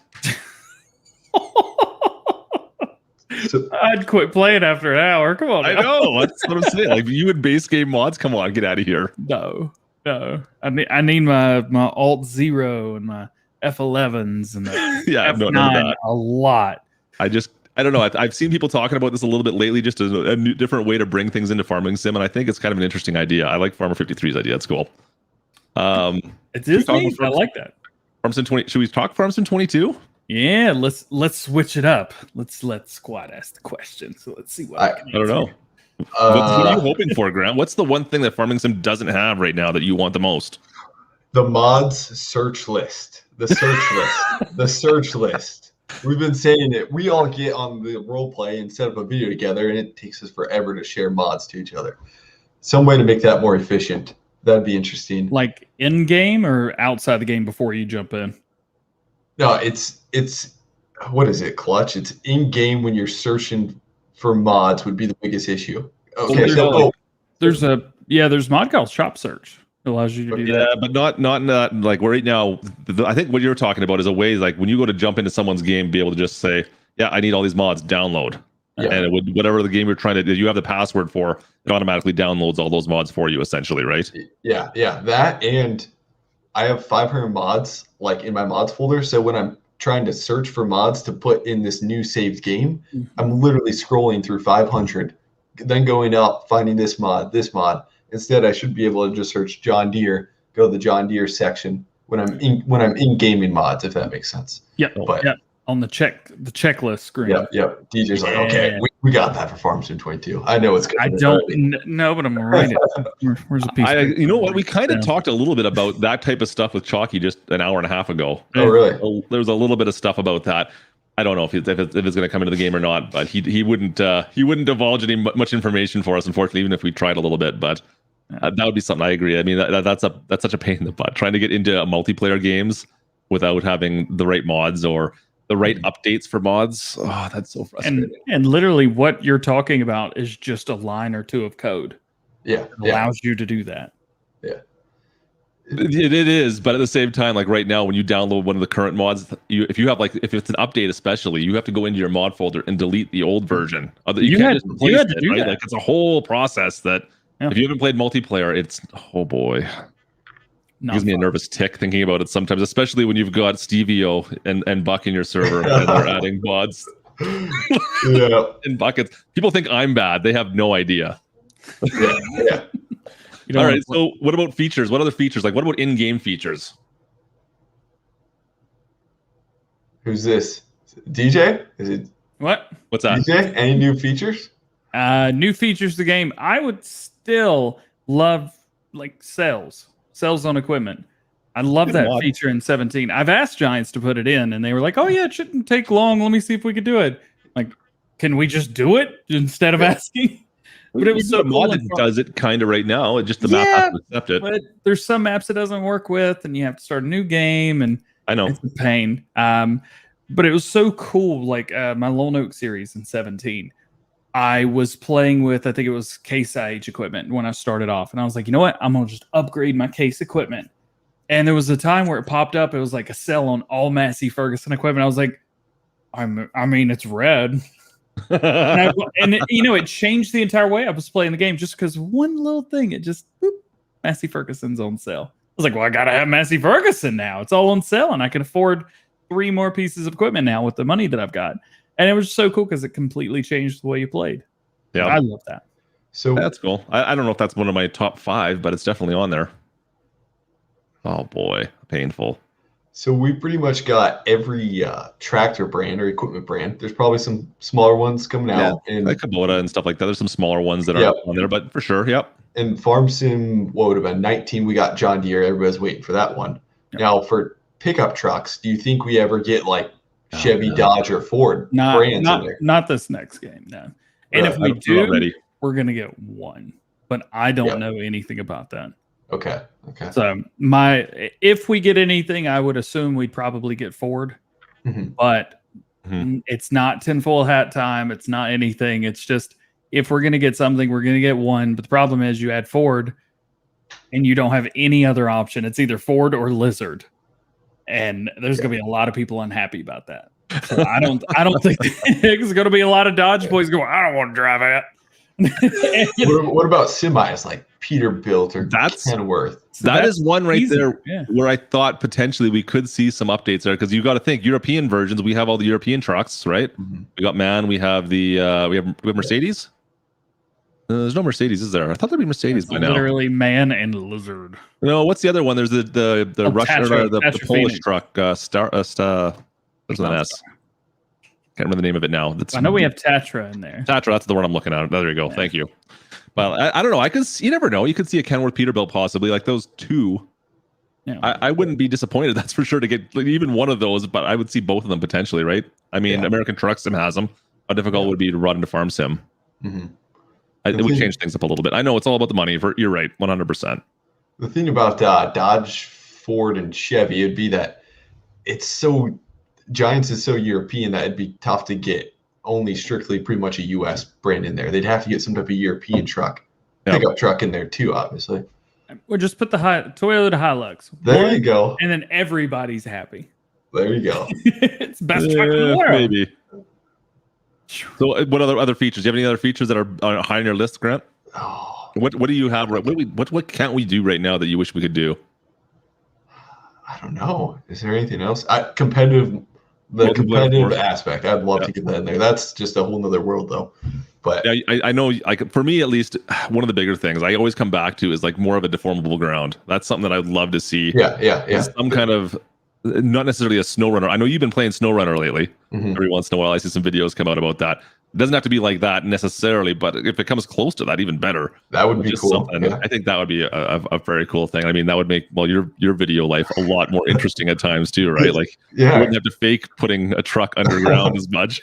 I'd quit playing after an hour. Come on. I know. That's what I'm saying. Like, you would base game mods. Come on, get out of here. No. I need my Alt 0 and my F11s and the F9 a lot. I don't know. I've seen people talking about this a little bit lately, just as a new, different way to bring things into Farming Sim, and I think it's kind of an interesting idea. I like Farmer 53's idea. It's cool. It is neat. I like that. Farmson 20. Should we talk Farmson 22? Yeah, let's switch it up. Let's let Squad ask the question. So let's see what I don't know. What are you hoping for, Grant? What's the one thing that Farming Sim doesn't have right now that you want the most? The mods search list. The search list. The search list. We've been saying it. We all get on the role play and set up a video together, and it takes us forever to share mods to each other. Some way to make that more efficient. That'd be interesting. Like in game or outside the game before you jump in? No, it's what is it, Klutch? It's in game when you're searching for mods would be the biggest issue. Okay, there's mod called shop search. It allows you to do that. Yeah, but not like right now. I think what you're talking about is a way like when you go to jump into someone's game, be able to just say, "Yeah, I need all these mods. Download," and it would whatever the game you're trying to. You have the password for. It automatically downloads all those mods for you, essentially, right? Yeah. That, and I have 500 mods like in my mods folder. So when I'm trying to search for mods to put in this new saved game, I'm literally scrolling through 500, then going up, finding this mod. Instead, I should be able to just search John Deere, go to the John Deere section when I'm in gaming mods, if that makes sense. Yep. But on the checklist screen. Yep. DJ's like, okay, we got that for Farmson 22. I know it's good. I don't know, but I'm right. Where's the piece? You know what? We kind of talked a little bit about that type of stuff with Chalky just an hour and a half ago. Oh, really? There was a little bit of stuff about that. I don't know if it's going to come into the game or not, but he wouldn't divulge any much information for us, unfortunately, even if we tried a little bit. But that would be something. I agree. I mean, that's such a pain in the butt trying to get into multiplayer games without having the right mods or the right updates for mods. Oh, that's so frustrating. And literally, what you're talking about is just a line or two of code. Yeah, that allows you to do that. Yeah. It is, but at the same time, like right now, when you download one of the current mods, if it's an update, especially, you have to go into your mod folder and delete the old version. You can't just replace it, right? Like it's a whole process that if you haven't played multiplayer, it's oh boy, gives me a nervous tick thinking about it sometimes, especially when you've got Stevio and Buck in your server and they're adding mods. In buckets. People think I'm bad; they have no idea. Yeah. All right. So, what about features? What other features? Like, what about in-game features? Who's this? DJ? Is it what? What's that? DJ? Any new features? New features to the game. I would still love like sales on equipment. I love that feature in 17. I've asked Giants to put it in, and they were like, "Oh yeah, it shouldn't take long. Let me see if we could do it." Like, can we just do it instead of asking? But it was so cool. Mod does it kind of right now. It just the map has to accept it. But there's some maps it doesn't work with, and you have to start a new game, and I know it's a pain. But it was so cool. Like my Lone Oak series in 17, I was playing with, I think it was Case IH equipment when I started off, and I was like, you know what? I'm gonna just upgrade my Case equipment. And there was a time where it popped up. It was like a sale on all Massey Ferguson equipment. I was like, I mean, it's red. and it changed the entire way I was playing the game just because one little thing. It just Massey Ferguson's on sale. I was like, well, I gotta have Massey Ferguson now. It's all on sale, and I can afford 3 more pieces of equipment now with the money that I've got. And it was so cool because it completely changed the way you played. Yeah, I love that. So that's cool. I don't know if that's one of my top 5, but it's definitely on there. Oh boy, painful. So we pretty much got every tractor brand or equipment brand. There's probably some smaller ones coming out. And like Kubota and stuff like that. There's some smaller ones that are on there, but for sure, And Farm Sim, what would have been 19? We got John Deere. Everybody's waiting for that one. Yep. Now for pickup trucks, do you think we ever get like Chevy, Dodge, or Ford brands in there? Not this next game, no. And if we do, we're gonna get one, but I don't know anything about that. Okay. So if we get anything, I would assume we'd probably get Ford, but it's not tinfoil hat time. It's not anything. It's just if we're gonna get something, we're gonna get one. But the problem is you add Ford, and you don't have any other option. It's either Ford or Lizard, and there's gonna be a lot of people unhappy about that. So I don't think there's gonna be a lot of Dodge boys going, I don't want to drive that. What about semis like Peterbilt or Kenworth? That is one right there where I thought potentially we could see some updates there, because you got to think European versions. We have all the European trucks, right? We got we have the we have Mercedes. There's no Mercedes, is there? I thought there'd be Mercedes by now. Literally man and lizard. No, what's the other one? There's the Russian Tatra, or the Tatra Polish Phoenix. truck. There's an S. Can't remember the name of it now. I know we have Tatra in there. Tatra, that's the one I'm looking at. There you go. Yeah. Thank you. Well, I don't know. You never know. You could see a Kenworth Peterbilt possibly, like those two. Yeah. I wouldn't be disappointed, that's for sure, to get even one of those, but I would see both of them potentially, right? I mean, American Truck Sim has them. How difficult would it be to run into Farm Sim? Mm-hmm. It would change things up a little bit. I know it's all about the money. You're right, 100%. The thing about Dodge, Ford, and Chevy would be that Giants is so European that it'd be tough to get only strictly pretty much a U.S. brand in there. They'd have to get some type of European pickup truck in there too, obviously. Or just put the Toyota Hilux. There you go. And then everybody's happy. There you go. It's best truck in the world. Maybe. So, what other features? Do you have any other features that are high on your list, Grant? Oh. What do you have? What can't we do right now that you wish we could do? I don't know. Is there anything else? Competitive aspect. I'd love to get that in there. That's just a whole nother world, though. But I know, for me at least, one of the bigger things I always come back to is like more of a deformable ground. That's something that I'd love to see. Yeah. Some kind of, not necessarily a SnowRunner. I know you've been playing SnowRunner lately. Mm-hmm. Every once in a while, I see some videos come out about that. It doesn't have to be like that necessarily, but if it comes close to that, even better. That would be cool. Yeah. I think that would be a very cool thing. I mean, that would make your video life a lot more interesting at times too, right? Like, you wouldn't have to fake putting a truck underground as much.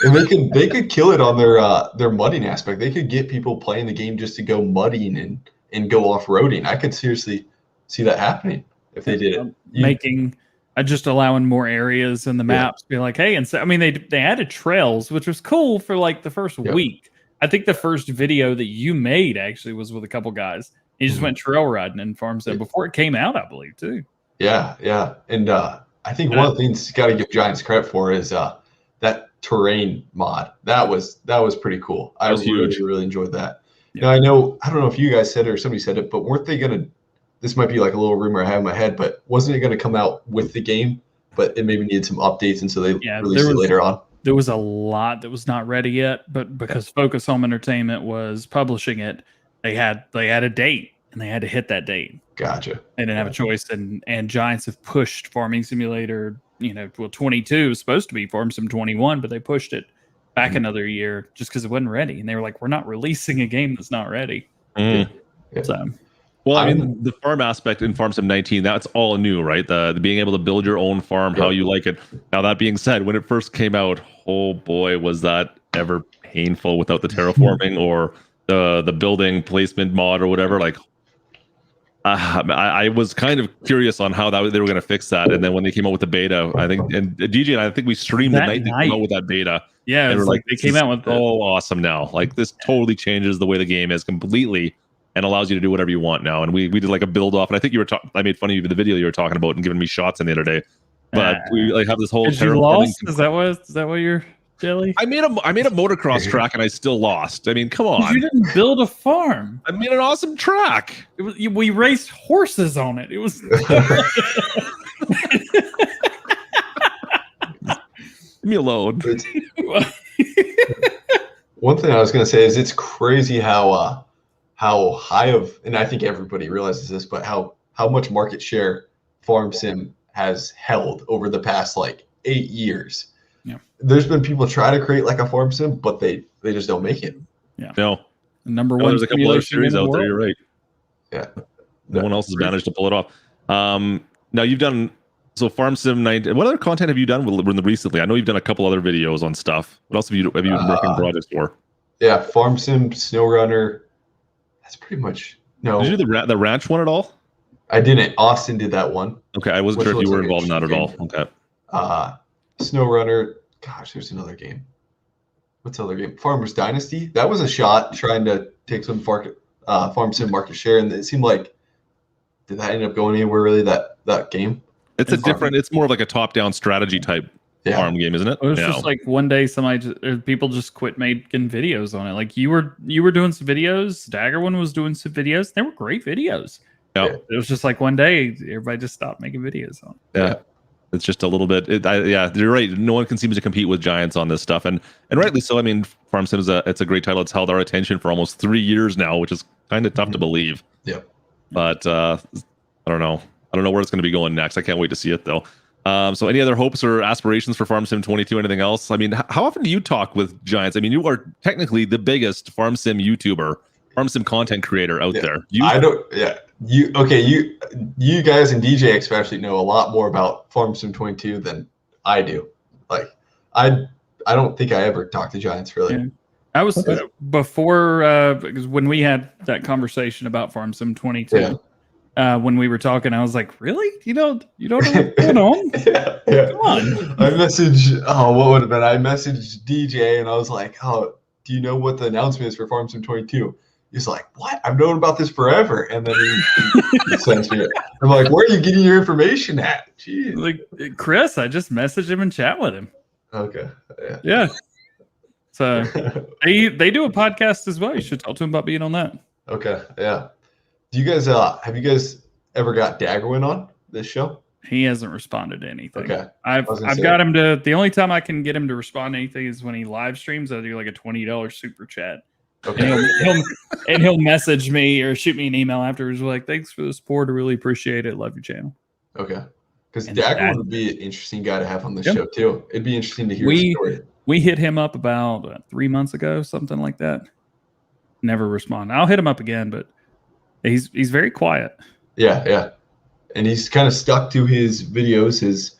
And they could kill it on their mudding aspect. They could get people playing the game just to go mudding and go off roading. I could seriously see that happening if they did it. Just allowing more areas in the maps. Be like, hey, and so I mean they added trails, which was cool for like the first week. I think the first video that you made actually was with a couple guys. You just went trail riding in Farm Sim before it came out, I believe, too. Yeah. And I think one of the things you got to give Giants credit for is that terrain mod. That was pretty cool. I really enjoyed that. Yeah. Now I don't know if you guys said it or somebody said it, but weren't they gonna? This might be like a little rumor I have in my head, but wasn't it going to come out with the game? But it maybe needed some updates, and so they released it later on. There was a lot that was not ready yet, but because Focus Home Entertainment was publishing it, they had a date, and they had to hit that date. Gotcha. They didn't have a choice, and Giants have pushed Farming Simulator. 22 was supposed to be Farm Sim 21, but they pushed it back another year just because it wasn't ready, and they were like, "We're not releasing a game that's not ready." Yeah. So. Well, I mean, the farm aspect in Farm Sim 19, that's all new, right? The being able to build your own farm how you like it. Now, that being said, when it first came out, oh boy, was that ever painful without the terraforming or the building placement mod or whatever. Like, I was kind of curious on how they were going to fix that. And then when they came out with the beta, I think, and DJ and I think we streamed the night they came out with that beta. Yeah, they were like, they came out with awesome now. Like, this totally changes the way the game is completely. And allows you to do whatever you want now. And we did like a build off, and I think I made fun of you for the video you were talking about and giving me shots in the other day. But we like have this whole. You lost? Is that what you're jelly? I made a motocross track and I still lost. I mean, come on. You didn't build a farm. I made an awesome track. We raced horses on it. It was. Leave me alone. One thing I was going to say is it's crazy how high of, and I think everybody realizes this, but how much market share Farm Sim has held over the past like 8 years. Yeah. There's been people try to create like a Farm Sim, but they just don't make it. Yeah. No. Number one. There's a couple other series out there. You're right. Yeah. No one else has managed to pull it off. Now you've done Farm Sim 9. What other content have you done recently? I know you've done a couple other videos on stuff. What else have you been working projects for? Yeah, Farm Sim, SnowRunner. That's pretty much no. Did you do the ranch one at all? I didn't. Austin did that one. Okay, I wasn't sure if you were involved in that at all. Okay. SnowRunner. Gosh, there's another game. What's the other game? Farmer's Dynasty. That was a shot trying to take some Farm Sim market share, and it seemed like did that end up going anywhere really? That game. It's it's more of like a top-down strategy type farm game, isn't it? It was just like one day people just quit making videos on it. Like you were doing some videos. Dagger one was doing some videos. They were great videos. Yeah. It was just like one day everybody just stopped making videos on it. Yeah. It's just a little bit. Yeah, you're right. No one can seem to compete with giants on this stuff, and rightly so. I mean, Farm Sim it's a great title. It's held our attention for almost 3 years now, which is kind of tough to believe. Yeah. But I don't know. I don't know where it's going to be going next. I can't wait to see it though. So any other hopes or aspirations for Farm Sim 22? Anything else? I mean, how often do you talk with giants? I mean, you are technically the biggest Farm Sim YouTuber, Farm Sim content creator out there. I don't. Yeah. You guys and DJ especially know a lot more about Farm Sim 22 than I do. Like, I don't think I ever talked to giants really. Yeah. I was before because when we had that conversation about Farm Sim 22. When we were talking, I was like, "Really? You don't know what's going on? Yeah. Come on!" I messaged. Oh, what would have been? I messaged DJ, and I was like, "Oh, do you know what the announcement is for Farm Sim 22?" He's like, "What? I've known about this forever." And then he sends me it. I'm like, "Where are you getting your information at?" Jeez. Like Chris, I just messaged him and chat with him. Okay. Yeah. So they do a podcast as well. You should talk to him about being on that. Okay. Yeah. Do you guys have you guys ever got Daggerwin on this show? He hasn't responded to anything. Okay. I've got him to. The only time I can get him to respond to anything is when he live streams. I do like a $20 super chat. Okay. And he'll message me or shoot me an email afterwards like, "Thanks for the support. I really appreciate it. Love your channel." Okay. Because Daggerwin would be an interesting guy to have on the show too. It'd be interesting to hear his story. We hit him up about 3 months ago, something like that. Never respond. I'll hit him up again, but he's very quiet. Yeah. And he's kind of stuck to his videos, his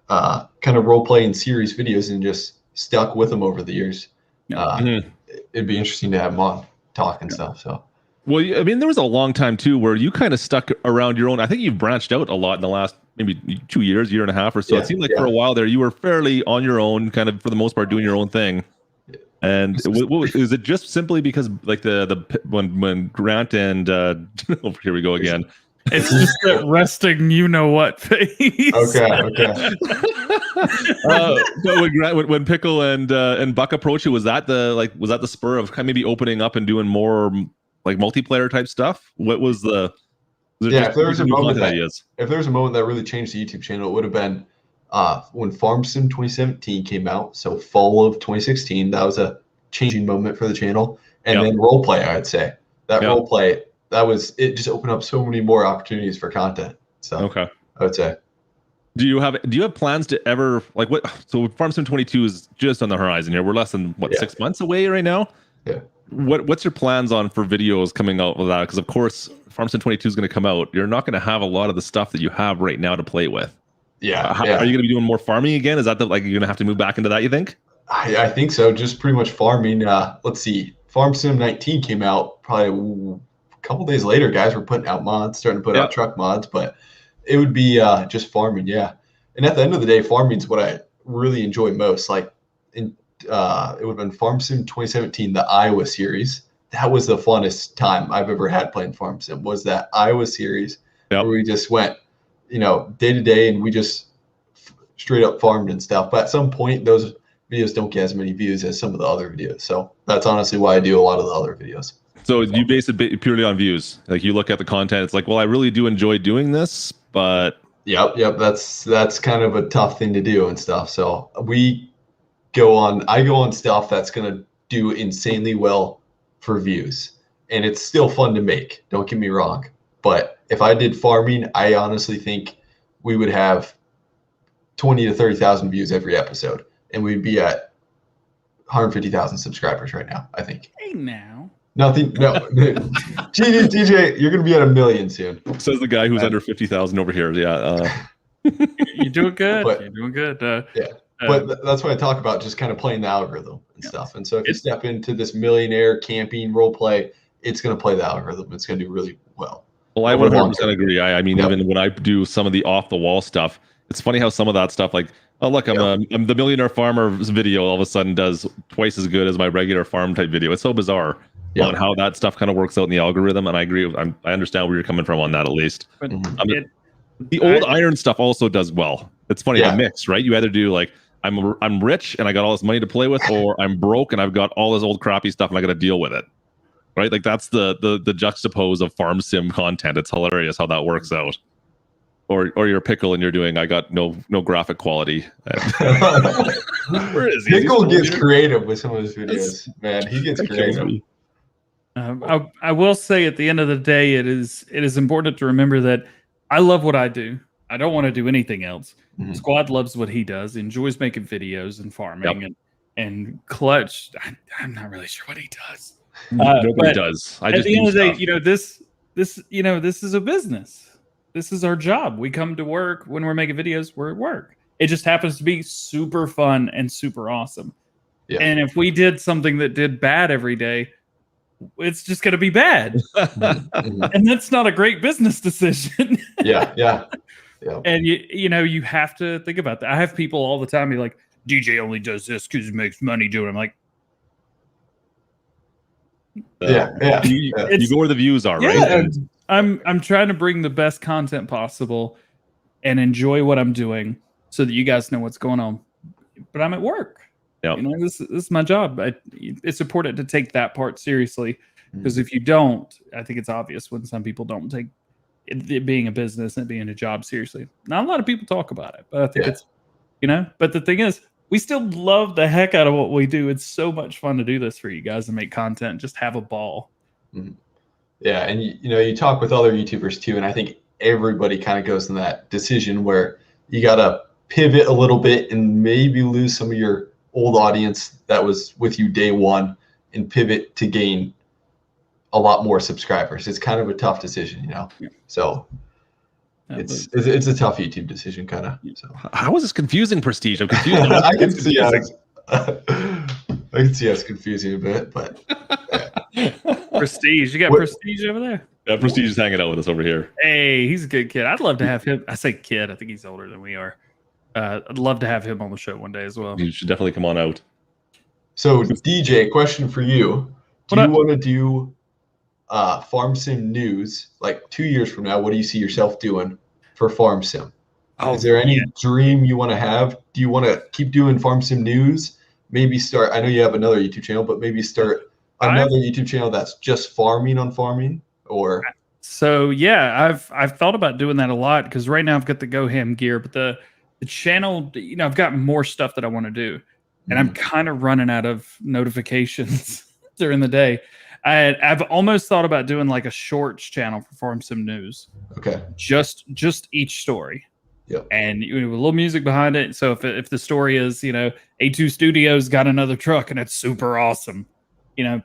kind of role playing series videos, and just stuck with them over the years. It'd be interesting to have him on talk and stuff. So, well, I mean, there was a long time too where you kind of stuck around your own. I think you've branched out a lot in the last maybe 2 years, year and a half or so. It seemed like for a while there you were fairly on your own, kind of for the most part doing your own thing. And is it just simply because like when Grant and here we go again. It's just that resting, you know what face. Okay. When Pickle and Buck approached you, was that the spur of kind of maybe opening up and doing more like multiplayer type stuff? What was the? If there was a moment that really changed the YouTube channel, it would have been when Farm Sim 2017 came out. So fall of 2016, that was a changing moment for the channel. And then roleplay, I'd say that roleplay. It just opened up so many more opportunities for content. So I would say. Do you have plans to ever like what? So Farm Sim 22 is just on the horizon here. We're less than 6 months away right now. Yeah. What's your plans on for videos coming out with that? Because of course Farm Sim 22 is going to come out. You're not going to have a lot of the stuff that you have right now to play with. Yeah. Are you going to be doing more farming again? Is that you're going to have to move back into that? You think? I think so. Just pretty much farming. Let's see. Farm Sim 19 came out probably couple days later, guys were putting out mods, starting to put out truck mods, but it would be just farming. Yeah. And at the end of the day, farming is what I really enjoy most. Like it would have been Farm Sim 2017, the Iowa series. That was the funnest time I've ever had playing Farm Sim, was that Iowa series where we just went, day to day, and we just straight up farmed and stuff. But at some point, those videos don't get as many views as some of the other videos. So that's honestly why I do a lot of the other videos. So you base it purely on views. Like you look at the content, it's like, well, I really do enjoy doing this, but yep. That's kind of a tough thing to do and stuff. So I go on stuff that's gonna do insanely well for views, and it's still fun to make. Don't get me wrong, but if I did farming, I honestly think we would have 20 to 30,000 views every episode, and we'd be at 150,000 subscribers right now. I think. Hey now. Nothing. No. DJ, you're going to be at 1 million soon. Says the guy who's under 50,000 over here. Yeah. You're doing good. You're doing good. But that's why I talk about just kind of playing the algorithm and stuff. And so if you step into this millionaire camping role play, it's going to play the algorithm. It's going to do really well. Well, I 100% agree. I mean, even when I do some of the off the wall stuff, it's funny how some of that stuff, like, oh, look, I'm the millionaire farmer's video all of a sudden does twice as good as my regular farm type video. It's so bizarre. On how that stuff kind of works out in the algorithm, and I agree. I understand where you're coming from on that, at least. The old iron stuff also does well. It's funny, the mix, right? You either do like I'm rich and I got all this money to play with, or I'm broke and I've got all this old crappy stuff and I got to deal with it, right? Like that's the juxtapose of farm sim content. It's hilarious how that works out. or you're Pickle and you're doing I got no graphic quality. Where is he? Pickle gets creative with some of his videos, man. He gets That kills creative. me. I will say at the end of the day, it is important to remember that I love what I do. I don't want to do anything else. Mhm. Squad loves what he does, enjoys making videos and farming, and Klutch. I'm not really sure what he does. Nobody does. At the end of the day, this is a business. This is our job. We come to work when we're making videos. We're at work. It just happens to be super fun and super awesome. Yeah. And if we did something that did bad every day, it's just going to be bad. Mhm. And that's not a great business decision. Yeah. And you have to think about that. I have people all the time be like, DJ only does this because he makes money doing it. I'm like, Yeah. You go where the views are, right? yeah, I'm trying to bring the best content possible and enjoy what I'm doing so that you guys know what's going on. But I'm at work. Yeah. This is my job. It's important to take that part seriously, because if you don't, I think it's obvious when some people don't take it being a business and being a job seriously. Not a lot of people talk about it, but I think it's, but the thing is, we still love the heck out of what we do. It's so much fun to do this for you guys and make content, just have a ball. Yeah, and you talk with other YouTubers too, and I think everybody kind of goes in that decision where you got to pivot a little bit and maybe lose some of your old audience that was with you day one and pivot to gain a lot more subscribers. It's kind of a tough decision, So it's a tough YouTube decision, kind of. So how is this confusing, Prestige? I'm confused. I can see us confusing a bit, but Prestige, you got Prestige over there. Yeah, Prestige is hanging out with us over here. Hey, he's a good kid. I'd love to have him. I say kid. I think he's older than we are. I'd love to have him on the show one day as well. You should definitely come on out. So DJ, question for you: Do you want to do Farm Sim news like 2 years from now? What do you see yourself doing for Farm Sim? Is there any dream you want to have? Do you want to keep doing Farm Sim news? Maybe start. I know you have another YouTube channel, but maybe start another YouTube channel that's just farming on farming. Or so I've thought about doing that a lot, because right now I've got the GoHam gear, but the channel, I've got more stuff that I want to do, and I'm kind of running out of notifications during the day. I've almost thought about doing like a shorts channel for Farm Sim News. Okay. Just each story. Yep. And with a little music behind it. So if the story is, A2 Studios got another truck and it's super awesome,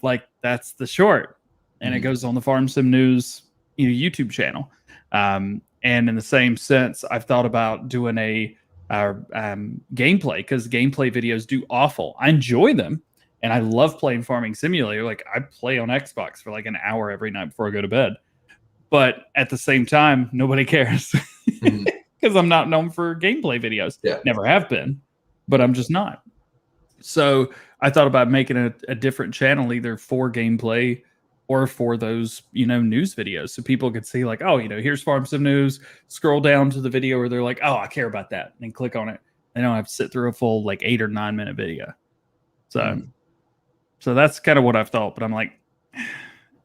like that's the short, and it goes on the Farm Sim News, YouTube channel. And in the same sense, I've thought about doing a gameplay, because gameplay videos do awful. I enjoy them. And I love playing Farming Simulator. Like, I play on Xbox for like an hour every night before I go to bed. But at the same time, nobody cares, because I'm not known for gameplay videos. Yeah. Never have been, but I'm just not. So I thought about making a different channel, either for gameplay or for those, news videos. So people could see like, oh, here's Farm Sim News. Scroll down to the video where they're like, oh, I care about that. And click on it. They don't have to sit through a full like 8 or 9 minute video. So. So that's kind of what I've thought, but I'm like,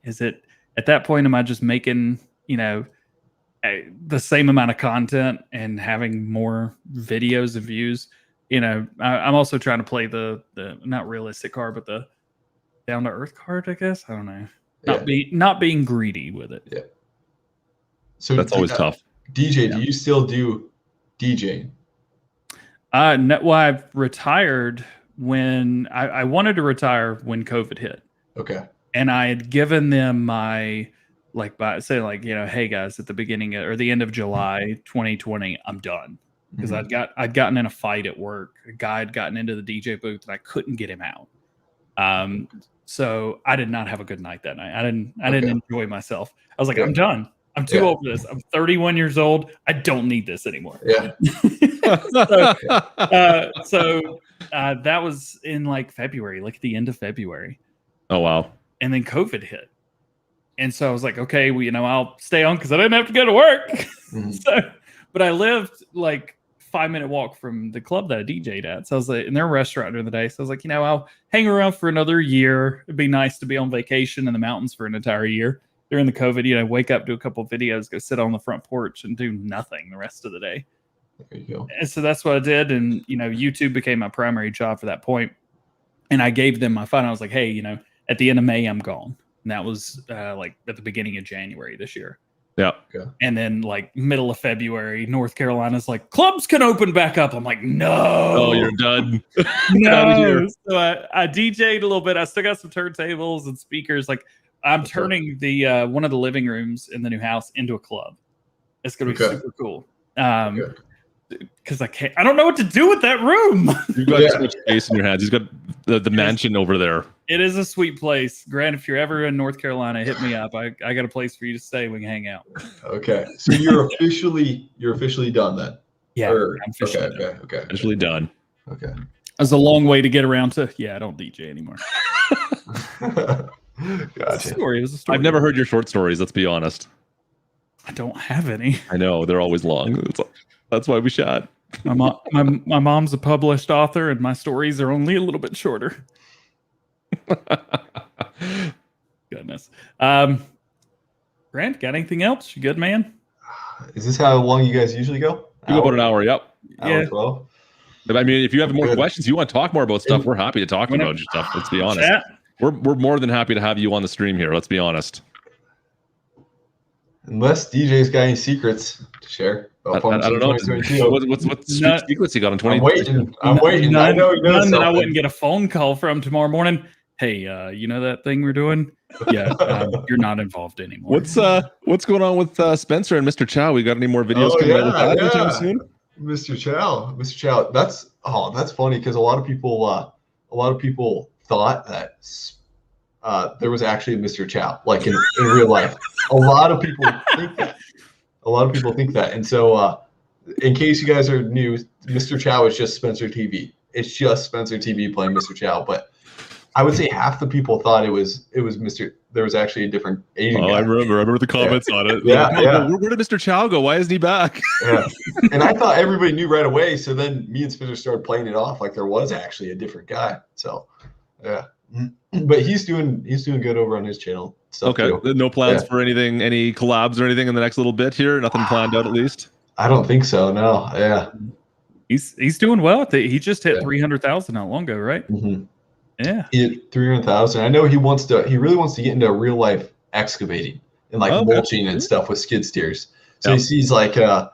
is it at that point? Am I just making, the same amount of content and having more videos and views? I'm also trying to play the not realistic card, but the down to earth card, I guess. I don't know. Not being greedy with it. Yeah. So that's always tough. DJ, do you still do DJing? No, well, I've retired. When I wanted to retire when COVID hit. Okay. And I had given them my, hey guys, at the beginning or the end of July 2020, I'm done. Because I'd gotten in a fight at work. A guy had gotten into the DJ booth and I couldn't get him out. So I did not have a good night that night. I didn't enjoy myself. I was like, I'm done. I'm too old for this. I'm 31 years old. I don't need this anymore. Yeah. So that was in like February, like at the end of February. Oh, wow. And then COVID hit. And so I was like, okay, well, I'll stay on because I didn't have to go to work. But I lived like 5-minute walk from the club that I DJ'd at. So I was like, in their restaurant during the day. So I was like, I'll hang around for another year. It'd be nice to be on vacation in the mountains for an entire year. during the COVID, wake up, do a couple of videos, go sit on the front porch and do nothing the rest of the day. There you go. And so that's what I did. And, YouTube became my primary job for that point. And I gave them my phone. I was like, hey, at the end of May, I'm gone. And that was like at the beginning of January this year. Yeah. Okay. And then like middle of February, North Carolina's like, clubs can open back up. I'm like, no. Oh, you're done. No. So I DJ'd a little bit. I still got some turntables and speakers. Like I'm turning the one of the living rooms in the new house into a club. It's gonna be super cool. Because I don't know what to do with that room. You've got so much space in your hands. He's got the mansion over there. It is a sweet place. Grant, if you're ever in North Carolina, hit me up. I got a place for you to stay. We can hang out. Okay. So you're officially done then? Yeah. I'm officially done. Okay. Officially done. Okay. That's a long way to get around to. Yeah, I don't DJ anymore. Gotcha. It was a story. I've never heard your short stories. Let's be honest. I don't have any. I know they're always long. That's why we shot. My mom's a published author, and my stories are only a little bit shorter. Goodness. Grant, got anything else? You good, man? Is this how long you guys usually go? You go about an hour. Yep. Yeah. 12? I mean, if you have more questions, you want to talk more about stuff, we're happy to talk about your stuff. Let's be honest. We're more than happy to have you on the stream here. Let's be honest. Unless DJ's got any secrets to share. I don't know. What secrets he got in 2020? I'm waiting. I know he knows that I wouldn't get a phone call from tomorrow morning. Hey, you know that thing we're doing? Yeah, you're not involved anymore. What's going on with Spencer and Mr. Chow? We got any more videos coming out with that anytime soon? Mr. Chow. That's funny because a lot of people thought that there was actually a Mr. Chow, like in real life. A lot of people think that. And so in case you guys are new, Mr. Chow is just Spencer TV. It's just Spencer TV playing Mr. Chow. But I would say half the people thought it was Mr. There was actually a different Asian guy. I remember the comments on it. Yeah. Where did Mr. Chow go? Why isn't he back? Yeah. And I thought everybody knew right away. So then me and Spencer started playing it off like there was actually a different guy. So yeah. But he's doing good over on his channel. Okay. Too. No plans for anything, any collabs or anything in the next little bit here? Nothing planned out at least? I don't think so. No. Yeah. He's doing well. He just hit 300,000 not long ago, right? Mm-hmm. Yeah. He hit 300,000. I know he really wants to get into real life excavating and like mulching and stuff with skid steers. So he sees like how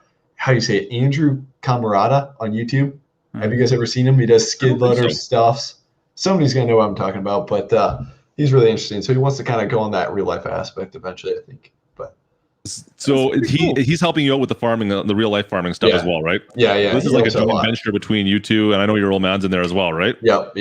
do you say it? Andrew Camarada on YouTube. Have you guys ever seen him? He does skid loader stuffs. Somebody's gonna know what I'm talking about, but he's really interesting. So he wants to kind of go on that real life aspect eventually, I think. But so he's helping you out with the farming, the real life farming stuff as well, right? Yeah. This is like a joint venture between you two, and I know your old man's in there as well, right? Yep.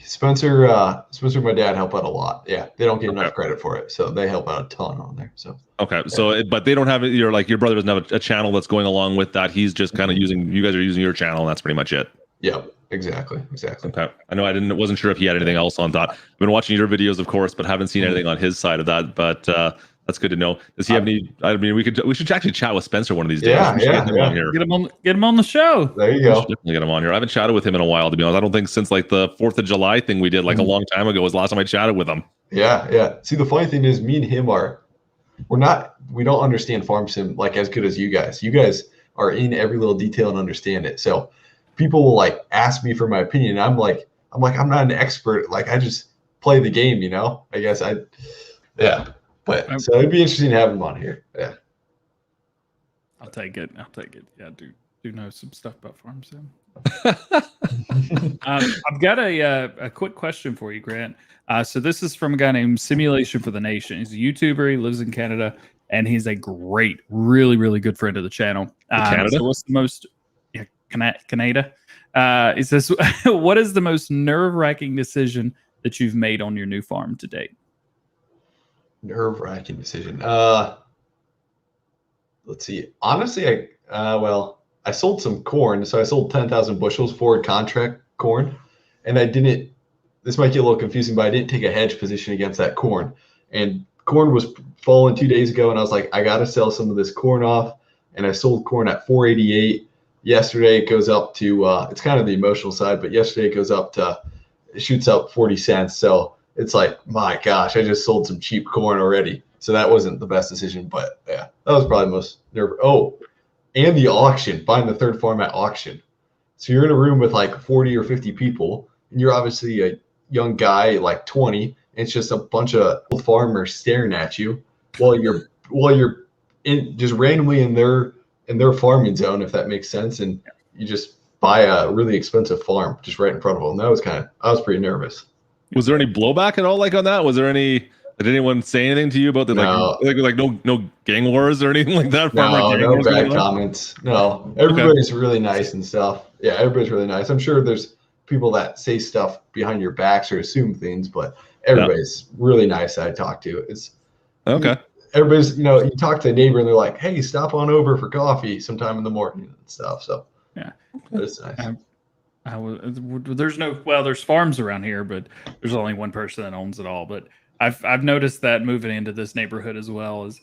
Spencer, and my dad help out a lot. Yeah, they don't get enough credit for it, so they help out a ton on there. So so but they don't have it. Your brother doesn't have a channel that's going along with that. He's just kind of you guys are using your channel, and that's pretty much it. Yep. Exactly. Okay. I know wasn't sure if he had anything else on that. I've been watching your videos, of course, but haven't seen anything on his side of that. But that's good to know. Does he have any? I mean, we should actually chat with Spencer one of these days. Yeah. Get him on the show. There you go. Definitely get him on here. I haven't chatted with him in a while, to be honest. I don't think since like the 4th of July thing we did like a long time ago was the last time I chatted with him. Yeah. See, the funny thing is, me and him we don't understand farm sim like as good as you guys. You guys are in every little detail and understand it. So people will like ask me for my opinion. I'm like, I'm not an expert. Like I just play the game, I guess But so it'd be interesting to have him on here. Yeah. I'll take it. Yeah, I do know some stuff about farm sim. I've got a quick question for you, Grant. So this is from a guy named Simulation for the Nation. He's a YouTuber. He lives in Canada, and he's a great, really, really good friend of the channel. Canada? So what's the most... Canada. It says, what is the most nerve-wracking decision that you've made on your new farm to date? Nerve-wracking decision. Let's see. Honestly, I sold some corn. So I sold 10,000 bushels forward contract corn, and I didn't. This might get a little confusing, but I didn't take a hedge position against that corn. And corn was falling 2 days ago, and I was like, I got to sell some of this corn off. And I sold corn at 488. Yesterday it goes up to it's kind of the emotional side, but yesterday it goes up to it shoots up 40 cents. So it's like, my gosh, I just sold some cheap corn already. So that wasn't the best decision, but yeah, that was probably the most nerve. Oh, and the auction, buying the third farm at auction. So you're in a room with like 40 or 50 people, and you're obviously a young guy, like 20. And it's just a bunch of old farmers staring at you while you're just randomly in their farming zone, if that makes sense. And you just buy a really expensive farm just right in front of them. That was I was pretty nervous. Was there any blowback at all, like on that? Was there did anyone say anything to you about the like no gang wars or anything like that? No bad comments. No, everybody's really nice and stuff. Yeah, everybody's really nice. I'm sure there's people that say stuff behind your backs or assume things, but everybody's really nice that I talk to. It's okay. Everybody's, you talk to a neighbor and they're like, hey, stop on over for coffee sometime in the morning and stuff. So yeah, it's nice. There's farms around here, but there's only one person that owns it all. But I've noticed that moving into this neighborhood as well is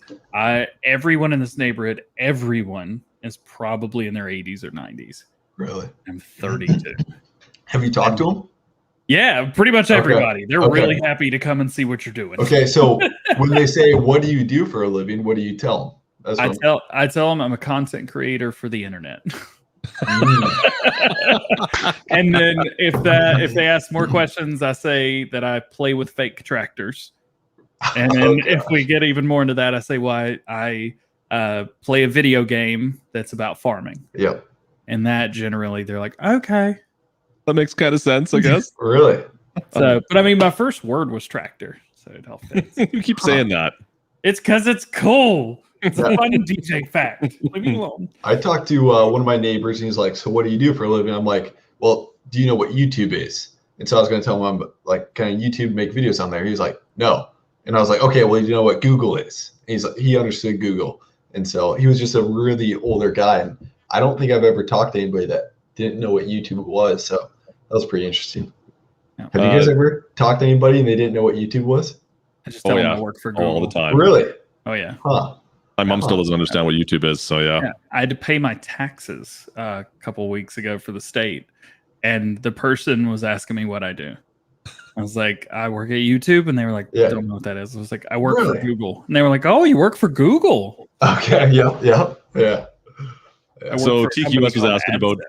everyone in this neighborhood, everyone is probably in their 80s or 90s. Really? I'm 32. Have you talked to them? Yeah, pretty much everybody. They're really happy to come and see what you're doing. Okay, so when they say, "What do you do for a living?" What do you tell them? I tell them I'm a content creator for the internet. And then if they ask more questions, I say that I play with fake tractors. And then if we get even more into that, I say I play a video game that's about farming. Yep. And that generally they're like, okay. That makes kind of sense, I guess. Really? So, but I mean, my first word was tractor, so it all fits. You keep saying that. It's because it's cool. It's a fun DJ fact. Leave me alone. I talked to one of my neighbors, and he's like, "So what do you do for a living?" I'm like, "Well, do you know what YouTube is?" And so I was going to tell him I'm like, "Kind of YouTube, make videos on there?" He's like, "No." And I was like, "Okay, well, you know what Google is?" And he's like, he understood Google, and so he was just a really older guy. And I don't think I've ever talked to anybody that didn't know what YouTube was. So that was pretty interesting. Have you guys ever talked to anybody and they didn't know what YouTube was? I just tell them I work for Google all the time. Really? Oh yeah. Huh. My mom still doesn't understand what YouTube is, so yeah. I had to pay my taxes a couple of weeks ago for the state, and the person was asking me what I do. I was like, I work at YouTube, and they were like, I don't know what that is. I was like, I work for Google, and they were like, oh, you work for Google? Okay. Yeah. So TQS was asking about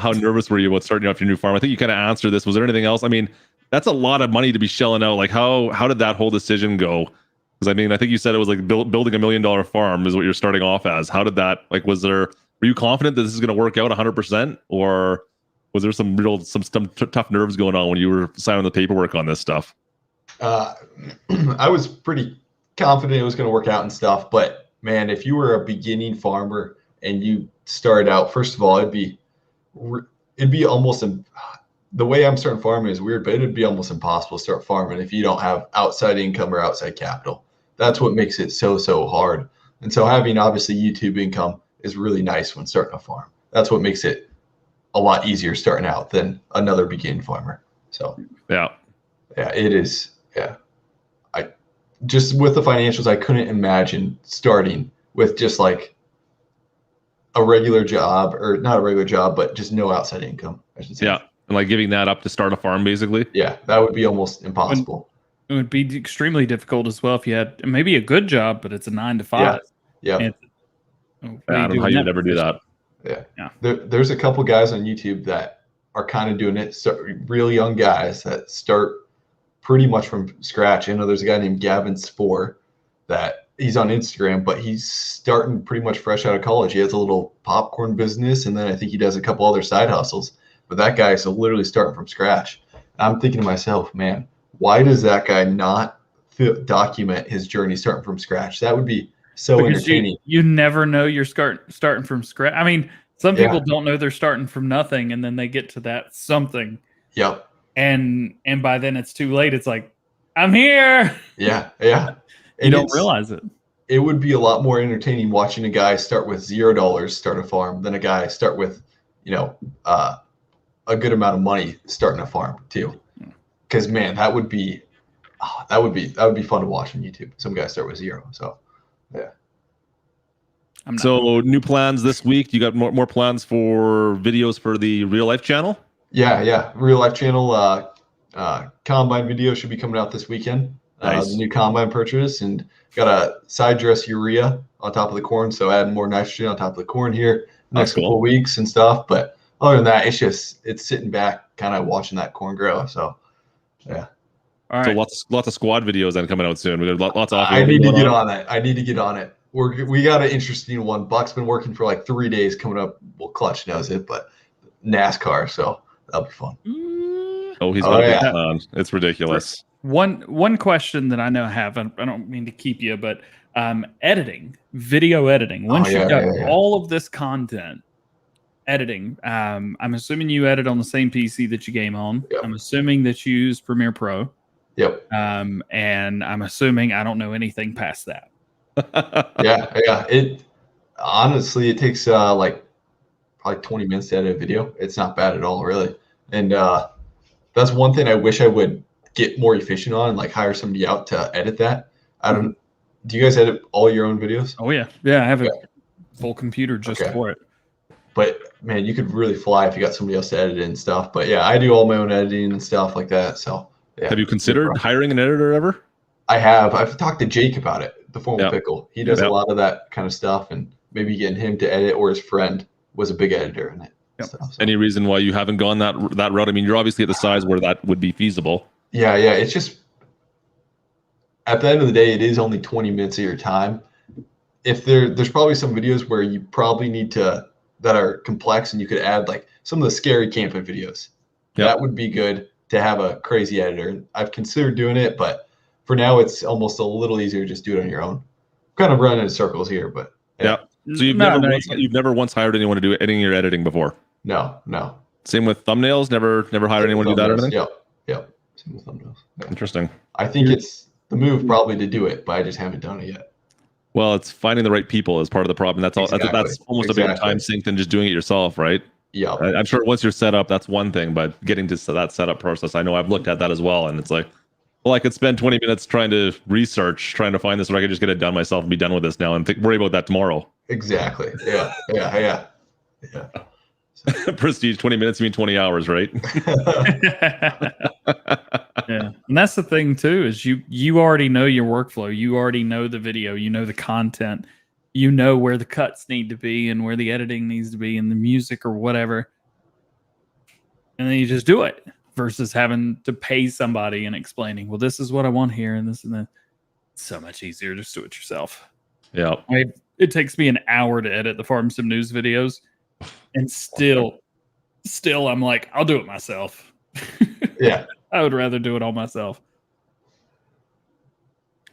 how nervous were you about starting off your new farm. I think you kind of answered this. Was there anything else? I mean, that's a lot of money to be shelling out. Like, how did that whole decision go? Because I mean, I think you said it was like building $1 million farm is what you're starting off as. How did that, like, were you confident that this is going to work out 100%, or was there some tough nerves going on when you were signing the paperwork on this stuff? I was pretty confident it was going to work out and stuff, but man, if you were a beginning farmer and you started out, first of all, it'd be almost, the way I'm starting farming is weird, but it'd be almost impossible to start farming if you don't have outside income or outside capital. That's what makes it so hard. And so having obviously YouTube income is really nice when starting a farm. That's what makes it a lot easier starting out than another beginning farmer. So yeah, it is. Yeah. I just, with the financials, I couldn't imagine starting with just like a regular job, or not a regular job, but just no outside income, I should say. Yeah. And like giving that up to start a farm, basically. Yeah, that would be almost impossible. It would be extremely difficult as well if you had maybe a good job, but it's a 9 to 5. Yeah. I don't know how you would ever do that. Yeah. There's a couple guys on YouTube that are kind of doing it. So real young guys that start pretty much from scratch. I know there's a guy named Gavin Spore that he's on Instagram, but he's starting pretty much fresh out of college. He has a little popcorn business, and then I think he does a couple other side hustles. But that guy is literally starting from scratch. I'm thinking to myself, man, why does that guy not document his journey starting from scratch? That would be so entertaining. You never know you're starting from scratch. I mean, some people don't know they're starting from nothing, and then they get to that something. Yep. And by then it's too late. It's like, I'm here. Yeah. You don't realize it. It would be a lot more entertaining watching a guy start with $0 start a farm than a guy start with, a good amount of money starting a farm too. Because man, that would be fun to watch on YouTube. Some guys start with 0. So yeah. So new plans this week. You got more plans for videos for the real life channel? Yeah. Real life channel combine video should be coming out this weekend. Nice. The new combine purchase, and got a side dress urea on top of the corn, so adding more nitrogen on top of the corn here next couple of weeks and stuff. But other than that, it's sitting back, kind of watching that corn grow. So yeah. All right. So lots of squad videos then coming out soon. We got lots of. I need to get on it. I need to get on it. We got an interesting one. Buck's been working for like 3 days coming up. Well, Klutch knows it, but NASCAR, so that'll be fun. Oh, he's got a big plan. It's ridiculous. One question that I know I have, I don't mean to keep you, but editing, video editing. Once you've got all of this content, editing, I'm assuming you edit on the same PC that you game on. Yep. I'm assuming that you use Premiere Pro. Yep. And I'm assuming I don't know anything past that. Yeah. It honestly, it takes like probably 20 minutes to edit a video. It's not bad at all, really. And that's one thing I wish I would get more efficient on, like hire somebody out to edit that. Do you guys edit all your own videos? Oh yeah. I have a full computer just for it. But man, you could really fly if you got somebody else to edit it and stuff. But yeah, I do all my own editing and stuff like that. So yeah. Have you considered hiring an editor ever? I have. I've talked to Jake about it, the former Pickle. He does a lot of that kind of stuff, and maybe getting him to edit, or his friend was a big editor in it. Stuff, so. Any reason why you haven't gone that route? I mean, you're obviously at the size where that would be feasible. Yeah. It's just at the end of the day, it is only 20 minutes of your time. If there's probably some videos where you probably need to that are complex, and you could add like some of the scary camping videos. Yep. That would be good to have a crazy editor. I've considered doing it, but for now it's almost a little easier to just do it on your own. Kind of running in circles here, but yeah. So you've never once hired anyone to do any of your editing before? No. Same with thumbnails. Never hired anyone to do that or anything? Yep. Same with thumbnails. Yeah. Interesting. I think it's the move probably to do it, but I just haven't done it yet. Well, it's finding the right people is part of the problem. That's all. Exactly. That's almost a bigger time sink than just doing it yourself, right? Yeah. I'm sure once you're set up, that's one thing, but getting to that setup process, I know I've looked at that as well, and it's like, well, I could spend 20 minutes trying to research, trying to find this, or I could just get it done myself and be done with this now and worry about that tomorrow. Exactly. Yeah. Prestige, 20 minutes, you mean 20 hours, right? Yeah. And that's the thing too, is you already know your workflow. You already know the video, you know the content, you know where the cuts need to be and where the editing needs to be and the music or whatever. And then you just do it versus having to pay somebody and explaining, well, this is what I want here and this and that. It's so much easier. Just do it yourself. Yeah. It takes me an hour to edit the Farm Sim News videos. And still I'm like, I'll do it myself. Yeah. I would rather do it all myself.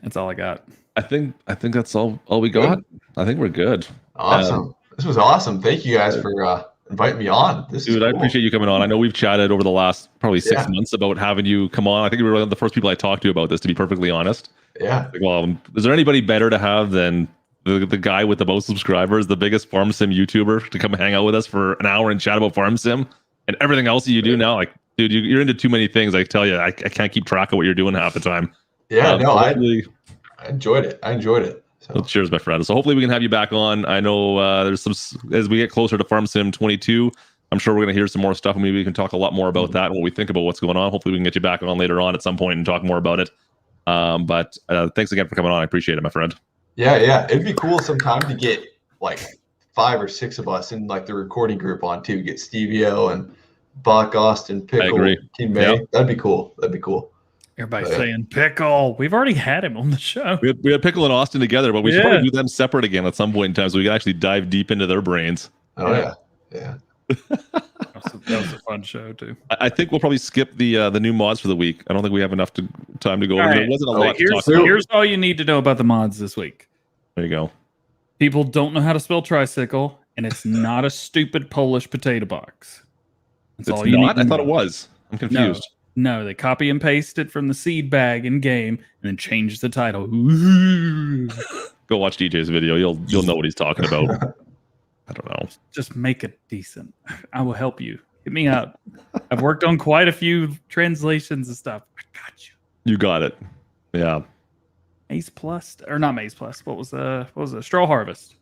That's all I got. I think that's all we got. I think we're good. Awesome. This was awesome. Thank you guys for inviting me on. Dude, I appreciate you coming on. I know we've chatted over the last probably 6 months about having you come on. I think you were one of the first people I talked to about this, to be perfectly honest. Yeah. Well, is there anybody better to have than the guy with the most subscribers, the biggest farm sim YouTuber, to come hang out with us for an hour and chat about farm sim and everything else that you do now? Like, dude, you're into too many things. I tell you, I can't keep track of what you're doing half the time. Yeah, I enjoyed it. So. Well, cheers, my friend. So hopefully we can have you back on. I know there's some, as we get closer to Farm Sim 22, I'm sure we're going to hear some more stuff, and maybe we can talk a lot more about that and what we think about what's going on. Hopefully we can get you back on later on at some point and talk more about it. But thanks again for coming on. I appreciate it, my friend. Yeah. It'd be cool sometime to get like 5 or 6 of us in like the recording group on too. Get Stevio and Buck, Austin, Pickle, Team May. Yep. That'd be cool. Everybody's saying Pickle. We've already had him on the show. We had Pickle and Austin together, but we should probably do them separate again at some point in time so we can actually dive deep into their brains. Oh yeah. That was a fun show too. I think we'll probably skip the new mods for the week. I don't think we have enough time to go over. Right. There wasn't a lot to talk about. Here's all you need to know about the mods this week. There you go. People don't know how to spell tricycle, and it's not a stupid Polish potato box. It's all you not? I thought it was. I'm confused. No, they copy and paste it from the seed bag in game and then change the title. Go watch DJ's video. You'll know what he's talking about. I don't know. Just make it decent. I will help you. Hit me up. I've worked on quite a few translations and stuff. I got you. You got it. Yeah. Maize Plus, or not Maize Plus. What was the Straw Harvest?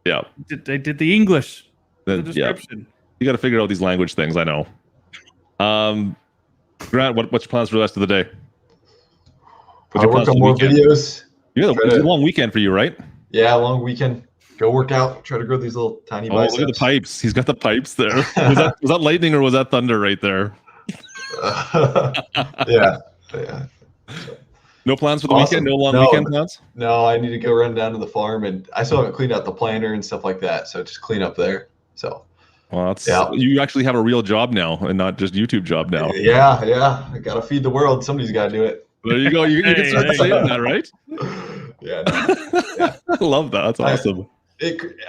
Yeah. They did the English. The description. Yeah. You got to figure out these language things. I know. Grant, what's your plans for the rest of the day? What's I'll your work plans on for the more weekend? videos. It's a long weekend for you, right? Yeah, long weekend. Go work out. Try to grow these little tiny Oh, biceps. look at the pipes. He's got the pipes there. Was that lightning or was that thunder right there? Yeah. No plans for the Awesome. weekend? No long No. weekend plans? No, I need to go run down to the farm, and I still haven't cleaned out the planter and stuff like that. So just clean up there. So. Well, that's Yeah. You actually have a real job now and not just YouTube job now. Yeah. I gotta feed the world. Somebody's got to do it. There you go. You can start saying that, right? Yeah. I love that. That's awesome.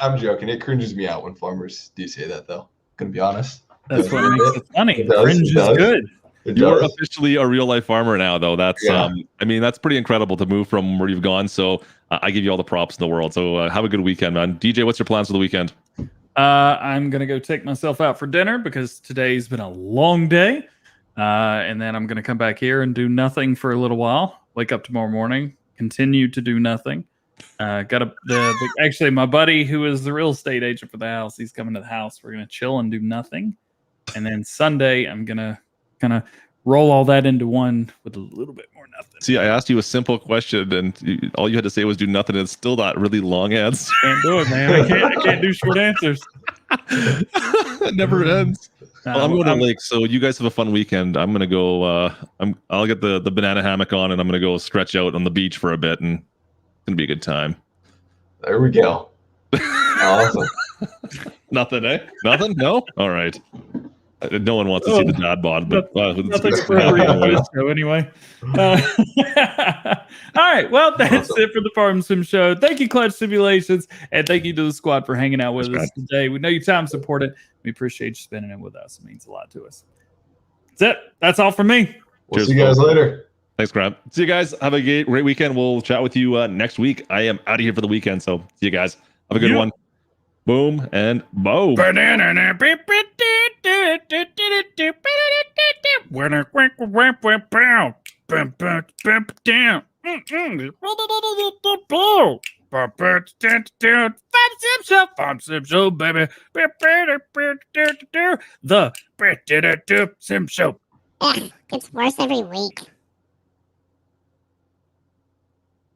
I'm joking. It cringes me out when farmers do say that, though. Gonna be honest. That's what makes it funny. It does, Cringe it is does. good. You're officially a real life farmer now, though. That's Yeah. I mean, that's pretty incredible to move from where you've gone. So I give you all the props in the world. So have a good weekend, man. DJ, what's your plans for the weekend? I'm gonna go take myself out for dinner because today's been a long day, and then I'm gonna come back here and do nothing for a little while. Wake up tomorrow morning, continue to do nothing. Actually, my buddy who is the real estate agent for the house, he's coming to the house. We're gonna chill and do nothing, and then Sunday I'm gonna kind of roll all that into one with a little bit more nothing. See, I asked you a simple question, and all you had to say was do nothing, and it's still not really long answer. Can't do it, man. I can't do short answers. It never ends. Well, I'm going to Lake, so you guys have a fun weekend. I'm gonna go. I'll get the banana hammock on, and I'm gonna go stretch out on the beach for a bit, and it's gonna be a good time. There we go. Awesome. Nothing, eh? Nothing? No. All right. No one wants to see the dad bod, but nothing for every show anyway. All right, well, that's it for the Farm Sim Show. Thank you, Klutch Simulations, and thank you to the squad for hanging out with us today. We know your time's important. We appreciate you spending it with us. It means a lot to us. That's it. That's all from me. We'll see you guys later. Thanks, Grant. See you guys. Have a great weekend. We'll chat with you next week. I am out of here for the weekend, so see you guys. Have a good one. Boom and boom. Farm Sim Show, baby. The Sim Show. Gets worse every week.